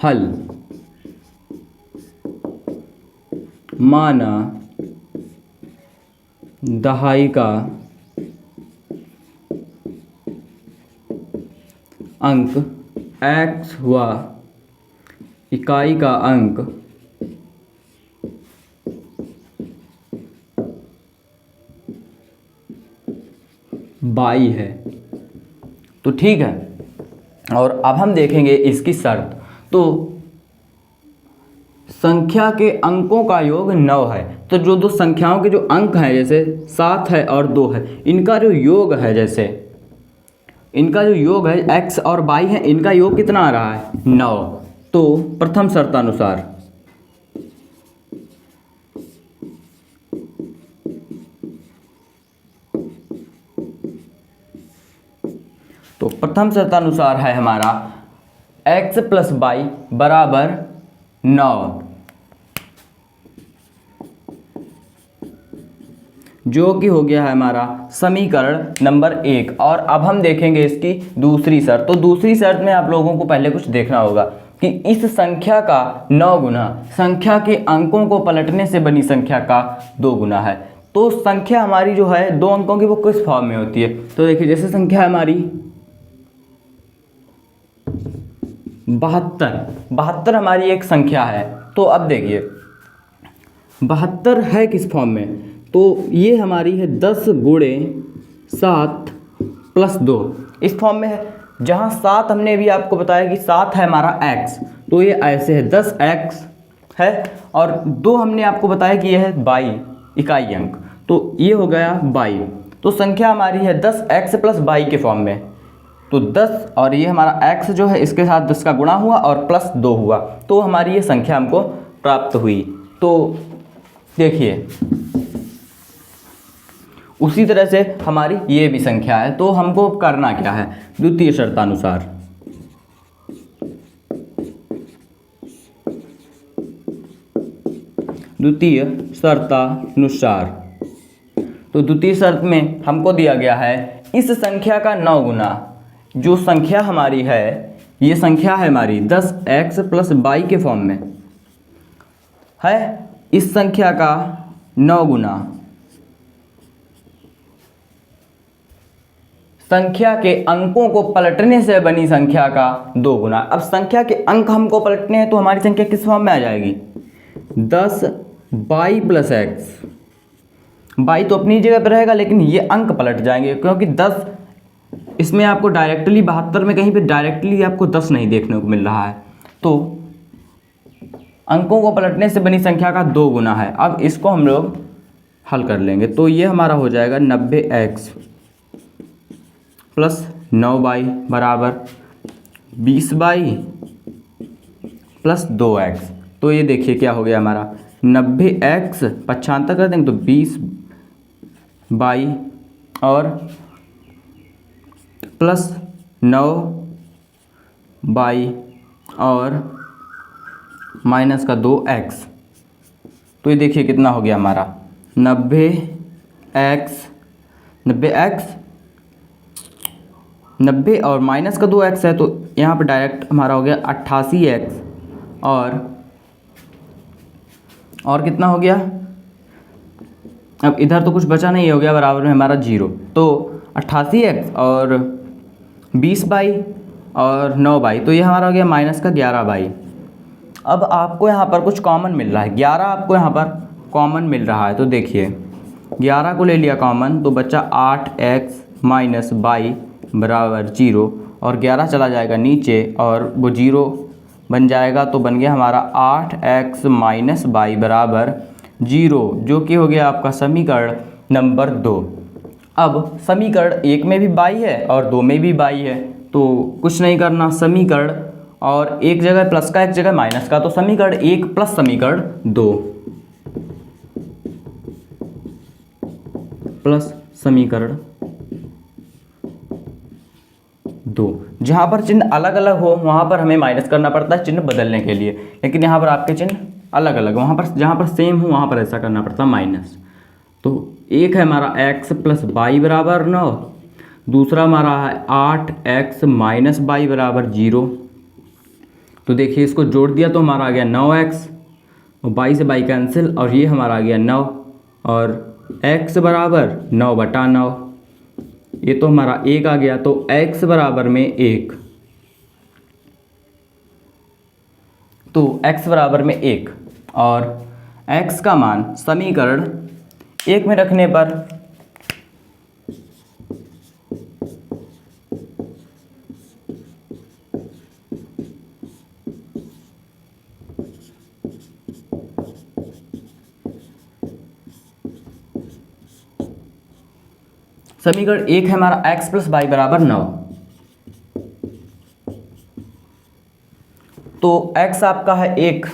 हल। माना दहाई का अंक x व इकाई का अंक बाई है। तो ठीक है, और अब हम देखेंगे इसकी शर्त। तो संख्या के अंकों का योग 9 है, तो जो 2 संख्याओं के जो अंक हैं जैसे 7 है और 2 है, इनका जो योग है, जैसे इनका जो योग है x और y है, इनका योग कितना आ रहा है? 9। तो प्रथम शर्तानुसार है हमारा x प्लस y बराबर 9, जो कि हो गया है हमारा समीकरण नंबर 1। और अब हम देखेंगे इसकी दूसरी शर्त। तो दूसरी शर्त में आप लोगों को पहले कुछ देखना होगा कि इस संख्या का 9 गुना संख्या के अंकों को पलटने से बनी संख्या का 2 गुना है। तो संख्या हमारी जो है 2 अंकों की वो किस फॉर्म में होती है? तो देखिए जैसे संख्या हमारी 72 हमारी एक संख्या है। तो अब देखिए 72 है किस फॉर्म में, तो ये हमारी है 10 गुणे 7 प्लस 2 इस फॉर्म में है। जहाँ 7 हमने भी आपको बताया कि 7 है हमारा x, तो ये ऐसे है 10x है, और 2 हमने आपको बताया कि यह है 22 इकाई अंक, तो ये हो गया 22। तो संख्या हमारी है 10x प्लस 22 के फॉर्म में। तो 10 और ये हमारा x जो है इसके साथ 10 का गुणा हुआ और प्लस 2 हुआ, तो हमारी ये संख्या हमको प्राप्त हुई। तो देखिए उसी तरह से हमारी ये भी संख्या है। तो हमको करना क्या है, द्वितीय शर्तानुसार तो द्वितीय शर्त में हमको दिया गया है इस संख्या का 9 गुना, जो संख्या हमारी है ये संख्या है हमारी 10x प्लस 22 के फॉर्म में है, इस संख्या का 9 गुना संख्या के अंकों को पलटने से बनी संख्या का 2 गुना। अब संख्या के अंक हमको पलटने हैं तो हमारी संख्या किस फॉर्म में आ जाएगी, 10 22 प्लस x। 22 तो अपनी जगह पर रहेगा लेकिन ये अंक पलट जाएंगे, क्योंकि 10 इसमें आपको डायरेक्टली 72 में कहीं पे डायरेक्टली आपको 10 नहीं देखने को मिल रहा है, तो अंकों को पलटने से बनी संख्या का 2 गुना है। अब इसको हम लोग हल कर लेंगे, तो ये हमारा हो जाएगा 90x प्लस 9y बराबर 20y प्लस 2x। तो ये देखिए क्या हो गया हमारा 90x 75 कर देंगे तो 20y और प्लस 9y और माइनस का 2x। तो ये देखिए कितना हो गया हमारा 90 और माइनस का 2x है, तो यहाँ पे डायरेक्ट हमारा हो गया 88x और कितना हो गया, अब इधर तो कुछ बचा नहीं, हो गया बराबर में हमारा 0। तो 88x और 20y और 9y, तो ये हमारा हो गया माइनस का 11y। अब आपको यहाँ पर कुछ कॉमन मिल रहा है, 11 आपको यहाँ पर कॉमन मिल रहा है, तो देखिए 11 को ले लिया कॉमन तो बचा 8x माइनस y बराबर 0, और 11 चला जाएगा नीचे और वो 0 बन जाएगा, तो बन गया हमारा 8x माइनस y बराबर 0, जो कि हो गया आपका समीकरण नंबर 2। अब समीकरण 1 में भी y है और 2 में भी y है, तो कुछ नहीं करना, समीकरण और एक जगह प्लस का एक जगह माइनस का, तो समीकरण 1 प्लस समीकरण 2 प्लस समीकरण 2। जहाँ पर चिन्ह अलग अलग हो वहाँ पर हमें माइनस करना पड़ता है चिन्ह बदलने के लिए, लेकिन यहाँ पर आपके चिन्ह अलग अलग, वहाँ पर जहाँ पर सेम हो वहाँ पर ऐसा करना पड़ता है माइनस। तो एक है हमारा x प्लस y बराबर 9, दूसरा हमारा है 8x माइनस y बराबर 0। तो देखिए इसको जोड़ दिया तो हमारा आ गया 9x और y से y कैंसिल, और ये हमारा आ गया 9 और x बराबर 9/9, ये तो हमारा 1 आ गया, तो x बराबर में 1, तो x बराबर में 1 और x का मान समीकरण 1 में रखने पर समीकरण 1 है हमारा x प्लस y बराबर 9। तो x आपका है 1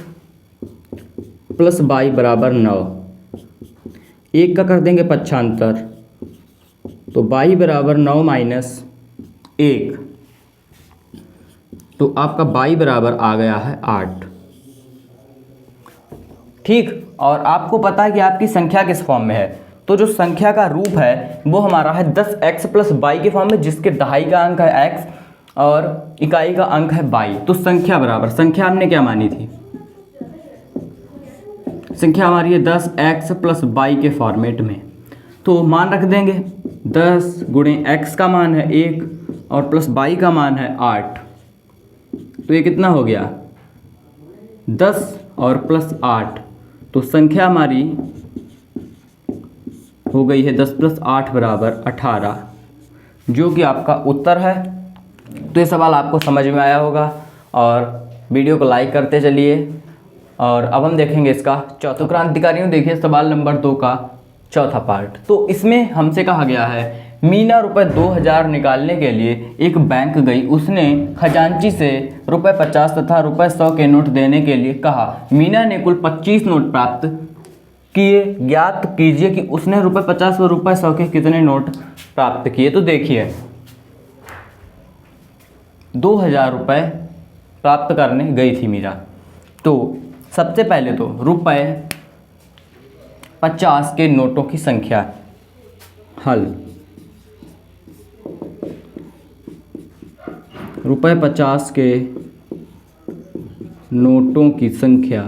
प्लस y बराबर 9, 1 का कर देंगे 75, तो y बराबर 9 माइनस 1, तो आपका y बराबर आ गया है 8। ठीक, और आपको पता है कि आपकी संख्या किस फॉर्म में है, तो जो संख्या का रूप है वो हमारा है 10x प्लस y के फॉर्म में, जिसके दहाई का अंक है x और इकाई का अंक है y। तो संख्या बराबर, संख्या हमने क्या मानी थी, संख्या हमारी है 10x प्लस y के फॉर्मेट में, तो मान रख देंगे 10 गुणे x का मान है 1 और प्लस y का मान है 8, तो ये कितना हो गया 10 और प्लस 8, तो संख्या हमारी हो गई है 10 + 8 = 18, जो कि आपका उत्तर है। तो ये सवाल आपको समझ में आया होगा और वीडियो को लाइक करते चलिए। और अब हम देखेंगे इसका चौथा। क्रांतिकारियों देखिए सवाल नंबर 2 का चौथा पार्ट। तो इसमें हमसे कहा गया है मीना रुपए 2000 निकालने के लिए एक बैंक गई। उसने खजांची से रुपए 50 तथा रुपए 100 के नोट देने के लिए कहा। मीना ने कुल 25 नोट प्राप्त किए। ज्ञात कीजिए कि उसने रुपए 50 व रुपए 100 के कितने नोट प्राप्त किए। तो देखिए 2000 रुपये प्राप्त करने गई थी मीरा। तो सबसे पहले तो रुपए 50 के नोटों की संख्या हल। रुपए 50 के नोटों की संख्या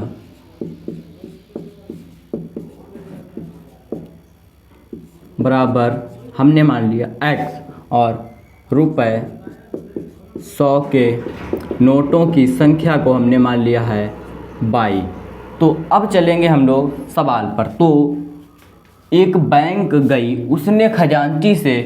बराबर हमने मान लिया x और रुपए 100 के नोटों की संख्या को हमने मान लिया है y। तो अब चलेंगे हम लोग सवाल पर। तो एक बैंक गई, उसने खजांची से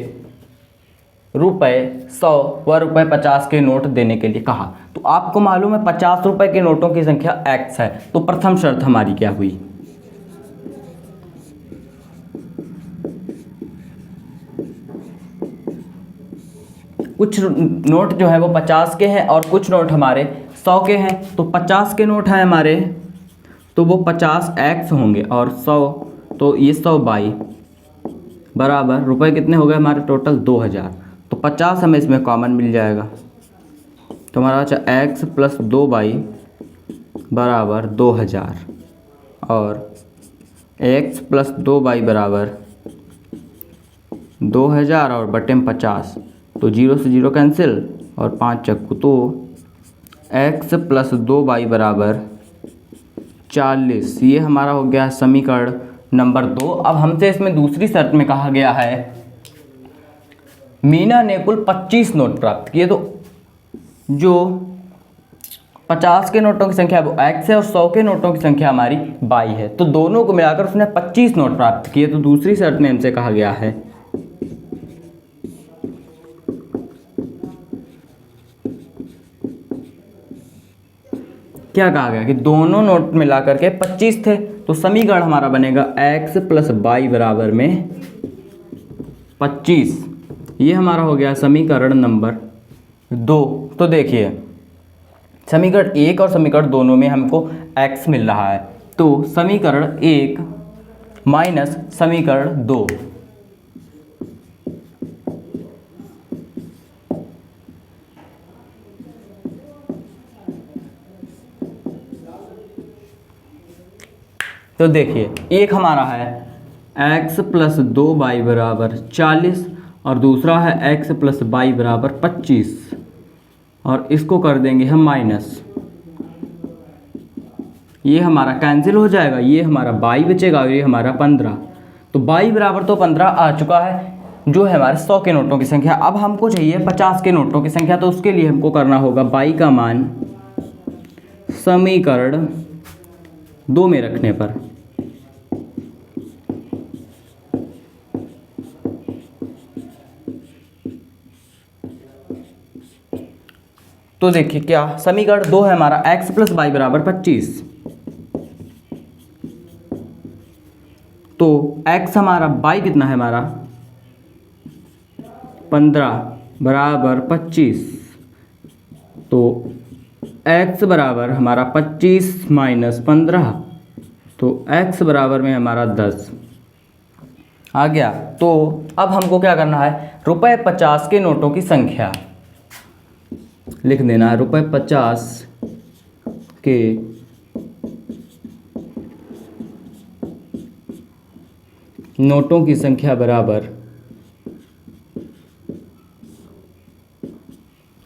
रुपए 100 व रुपए 50 के नोट देने के लिए कहा। तो आपको मालूम है 50 रुपए के नोटों की संख्या x है। तो प्रथम शर्त हमारी क्या हुई, कुछ नोट जो है वो 50 के हैं और कुछ नोट हमारे 100 के हैं। तो 50 के नोट हैं हमारे, तो वो 50x होंगे और 100, तो ये 100y बराबर रुपए कितने हो गए हमारे टोटल 2000। तो 50 हमें इसमें कॉमन मिल जाएगा। तो हमारा अच्छा x + 2y बराबर 2000 और x + 2y बराबर 2000 और बटे में 50, तो 0 से 0 कैंसिल और 5 चक्कू। तो x + 2y बराबर 40। ये हमारा हो गया समीकरण नंबर 2। अब हमसे इसमें दूसरी शर्त में कहा गया है मीना ने कुल 25 नोट प्राप्त किए। तो जो 50 के नोटों की संख्या वो x है और 100 के नोटों की संख्या हमारी y है। तो दोनों को मिलाकर उसने 25 नोट प्राप्त किए। तो दूसरी शर्त में हमसे कहा गया है क्या कहा गया कि दोनों नोट मिलाकर के 25 थे। तो समीकरण हमारा बनेगा x + y बराबर में 25। ये हमारा हो गया समीकरण नंबर 2। तो देखिए समीकरण 1 और समीकरण दोनों में हमको x मिल रहा है। तो समीकरण 1 माइनस समीकरण 2, तो देखिए एक हमारा है x + 2y बराबर 40 और दूसरा है x + y बराबर 25 और इसको कर देंगे हम माइनस। ये हमारा कैंसिल हो जाएगा, ये हमारा y बचेगा और ये हमारा 15। तो y बराबर तो 15 आ चुका है, जो है हमारे 100 के नोटों की संख्या। अब हमको चाहिए 50 के नोटों की संख्या। तो उसके लिए हमको करना होगा y का मान समीकरण 2 में रखने पर। तो देखिए क्या समीकरण 2 है हमारा x + y बराबर 25। तो x हमारा y कितना है हमारा 15 बराबर 25। तो x बराबर हमारा 25 - 15, तो x बराबर में हमारा 10 आ गया। तो अब हमको क्या करना है, रुपए 50 के नोटों की संख्या लिख देना है। रुपए 50 के नोटों की संख्या बराबर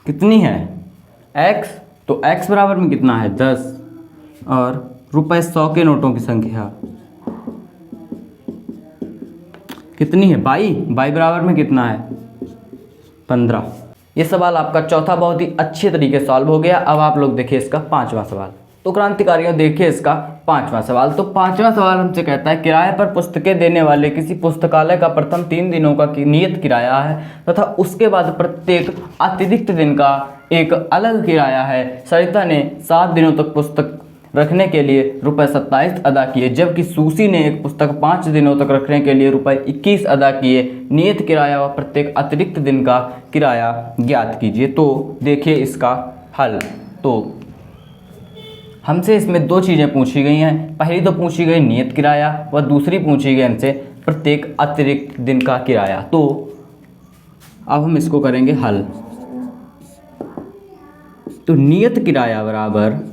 कितनी है x। तो x बराबर में कितना है 10 और रुपए 100 के नोटों की संख्या कितनी है y बराबर में कितना है 15। ये सवाल आपका चौथा बहुत ही अच्छे तरीके से सॉल्व हो गया। अब आप लोग देखिए इसका पांचवा सवाल। तो क्रांतिकारियों देखिए इसका पांचवा सवाल। तो पांचवा सवाल हमसे कहता है किराए पर पुस्तकें देने वाले किसी पुस्तकालय का प्रथम 3 दिनों का नियत किराया है तथा उसके बाद प्रत्येक अतिरिक्त दिन का एक अलग किराया है। सरिता ने 7 दिनों तक पुस्तक रखने के लिए ₹27 अदा किए, जबकि सुशी ने एक पुस्तक 5 दिनों तक रखने के लिए ₹21 अदा किए। नियत किराया व प्रत्येक अतिरिक्त दिन का किराया ज्ञात कीजिए। तो देखिए इसका हल। तो हमसे इसमें 2 चीज़ें पूछी गई हैं। पहली तो पूछी गई नियत किराया व दूसरी पूछी गई हमसे प्रत्येक अतिरिक्त दिन का किराया। तो अब हम इसको करेंगे हल। तो नियत किराया बराबर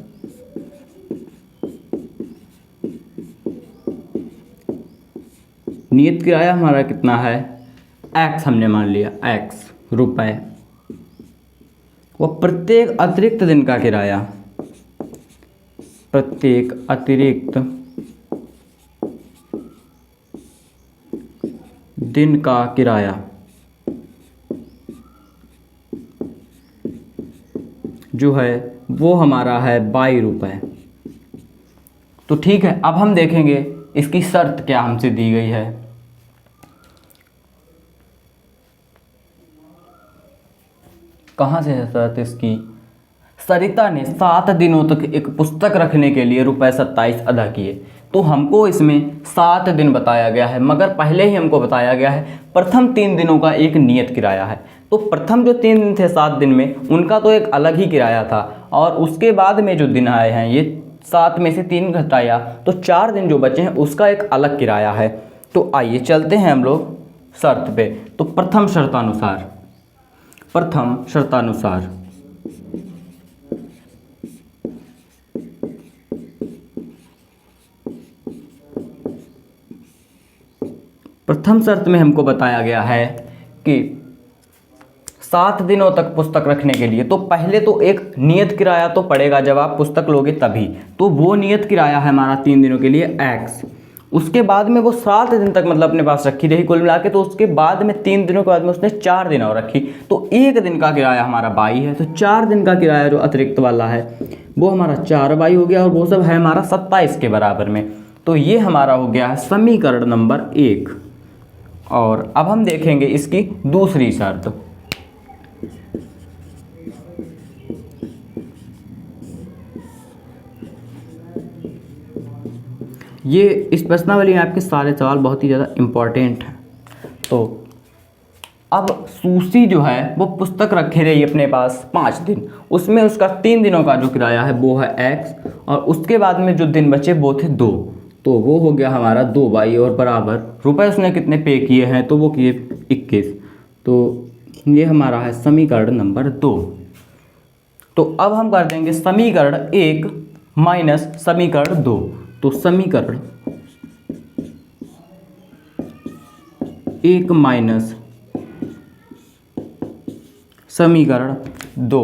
नियत किराया हमारा कितना है, x हमने मान लिया, x रुपए, वो प्रत्येक अतिरिक्त दिन का किराया, प्रत्येक अतिरिक्त दिन का किराया जो है वो हमारा है ₹22। तो ठीक है, अब हम देखेंगे इसकी शर्त क्या हमसे दी गई है। कहाँ से है शर्त इसकी? सरिता ने 7 दिनों तक एक पुस्तक रखने के लिए ₹27 अदा किए। तो हमको इसमें 7 दिन बताया गया है, मगर पहले ही हमको बताया गया है प्रथम 3 दिनों का एक नियत किराया है। तो प्रथम जो 3 दिन थे 7 दिन में, उनका तो एक अलग ही किराया था, और उसके बाद में जो दिन आए हैं, ये 7 में से 3 घटाया तो 4 दिन जो बचे हैं उसका एक अलग किराया है। तो आइए चलते हैं हम लोग शर्त पे। तो प्रथम शर्तानुसार प्रथम शर्त में हमको बताया गया है कि 7 दिनों तक पुस्तक रखने के लिए, तो पहले तो एक नियत किराया तो पड़ेगा जब आप पुस्तक लोगे तभी। तो वो नियत किराया है हमारा 3 दिनों के लिए x। उसके बाद में वो 7 दिन तक मतलब अपने पास रखी रही कुल मिला के। तो उसके बाद में 3 दिनों के बाद में उसने 4 दिन और रखी, तो 1 दिन का किराया हमारा 22 है। तो 4 दिन का किराया जो अतिरिक्त वाला है वो हमारा 4/22 हो गया, और वो सब है हमारा 27 के बराबर में। तो ये हमारा हो गया है समीकरण नंबर 1। और अब हम देखेंगे इसकी दूसरी शर्त। ये इस प्रश्नावली में आपके सारे सवाल बहुत ही ज़्यादा इम्पॉर्टेंट हैं। तो अब सुशी जो है वो पुस्तक रखे रही अपने पास 5 दिन, उसमें उसका 3 दिनों का जो किराया है वो है x, और उसके बाद में जो दिन बचे वो थे 2। तो वो हो गया हमारा 2/22 और बराबर रुपए उसने कितने पे किए हैं, तो वो किए 21। तो ये हमारा है समीकरण नंबर 2। तो अब हम कर देंगे समीकरण 1 माइनस समीकरण 2। तो समीकरण 1 माइनस समीकरण 2।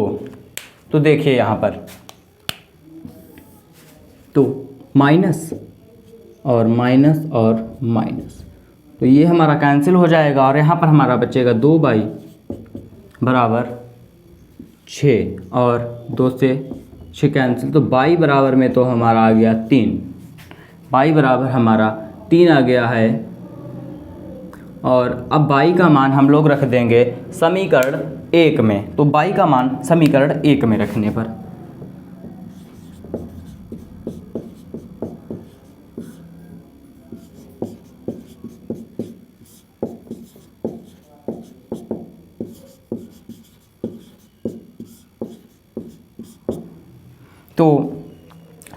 तो देखिए यहाँ पर, तो माइनस और माइनस और माइनस, तो ये हमारा कैंसिल हो जाएगा, और यहाँ पर हमारा बचेगा 2/22 बराबर 6, और 2 से 6 कैंसिल, तो 22 बराबर में तो हमारा आ गया 3। 22 बराबर हमारा 3 आ गया है। और अब 22 का मान हम लोग रख देंगे समीकरण 1 में। तो 22 का मान समीकरण 1 में रखने पर तो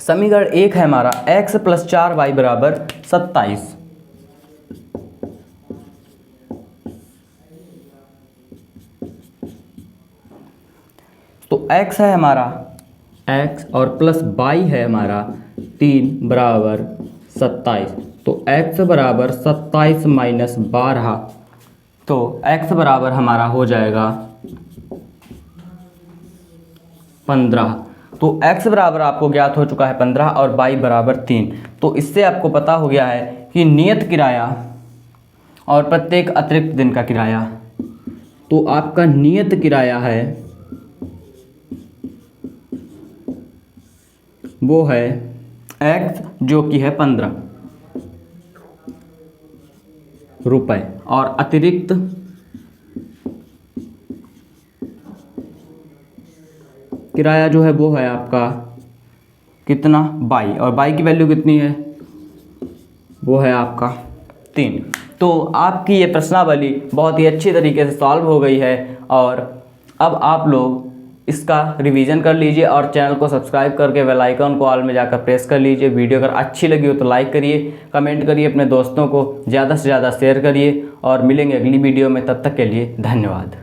समीकरण 1 है हमारा x + 4y बराबर 27। तो x है हमारा x और प्लस y है हमारा 3 बराबर 27। तो x बराबर 27 माइनस 12। तो x बराबर हमारा हो जाएगा 15। तो x बराबर आपको ज्ञात हो चुका है 15 और y बराबर 3। तो इससे आपको पता हो गया है कि नियत किराया और प्रत्येक अतिरिक्त दिन का किराया, तो आपका नियत किराया है वो है x, जो कि है 15 रुपये, और अतिरिक्त किराया जो है वो है आपका कितना, 22, और 22 की वैल्यू कितनी है, वो है आपका 3। तो आपकी ये प्रश्नावली बहुत ही अच्छी तरीके से सॉल्व हो गई है, और अब आप लोग इसका रिवीजन कर लीजिए और चैनल को सब्सक्राइब करके बेल आइकन को ऑल में जाकर प्रेस कर लीजिए। वीडियो अगर अच्छी लगी हो तो लाइक करिए, कमेंट करिए, अपने दोस्तों को ज़्यादा से ज़्यादा शेयर करिए, और मिलेंगे अगली वीडियो में। तब तक के लिए धन्यवाद।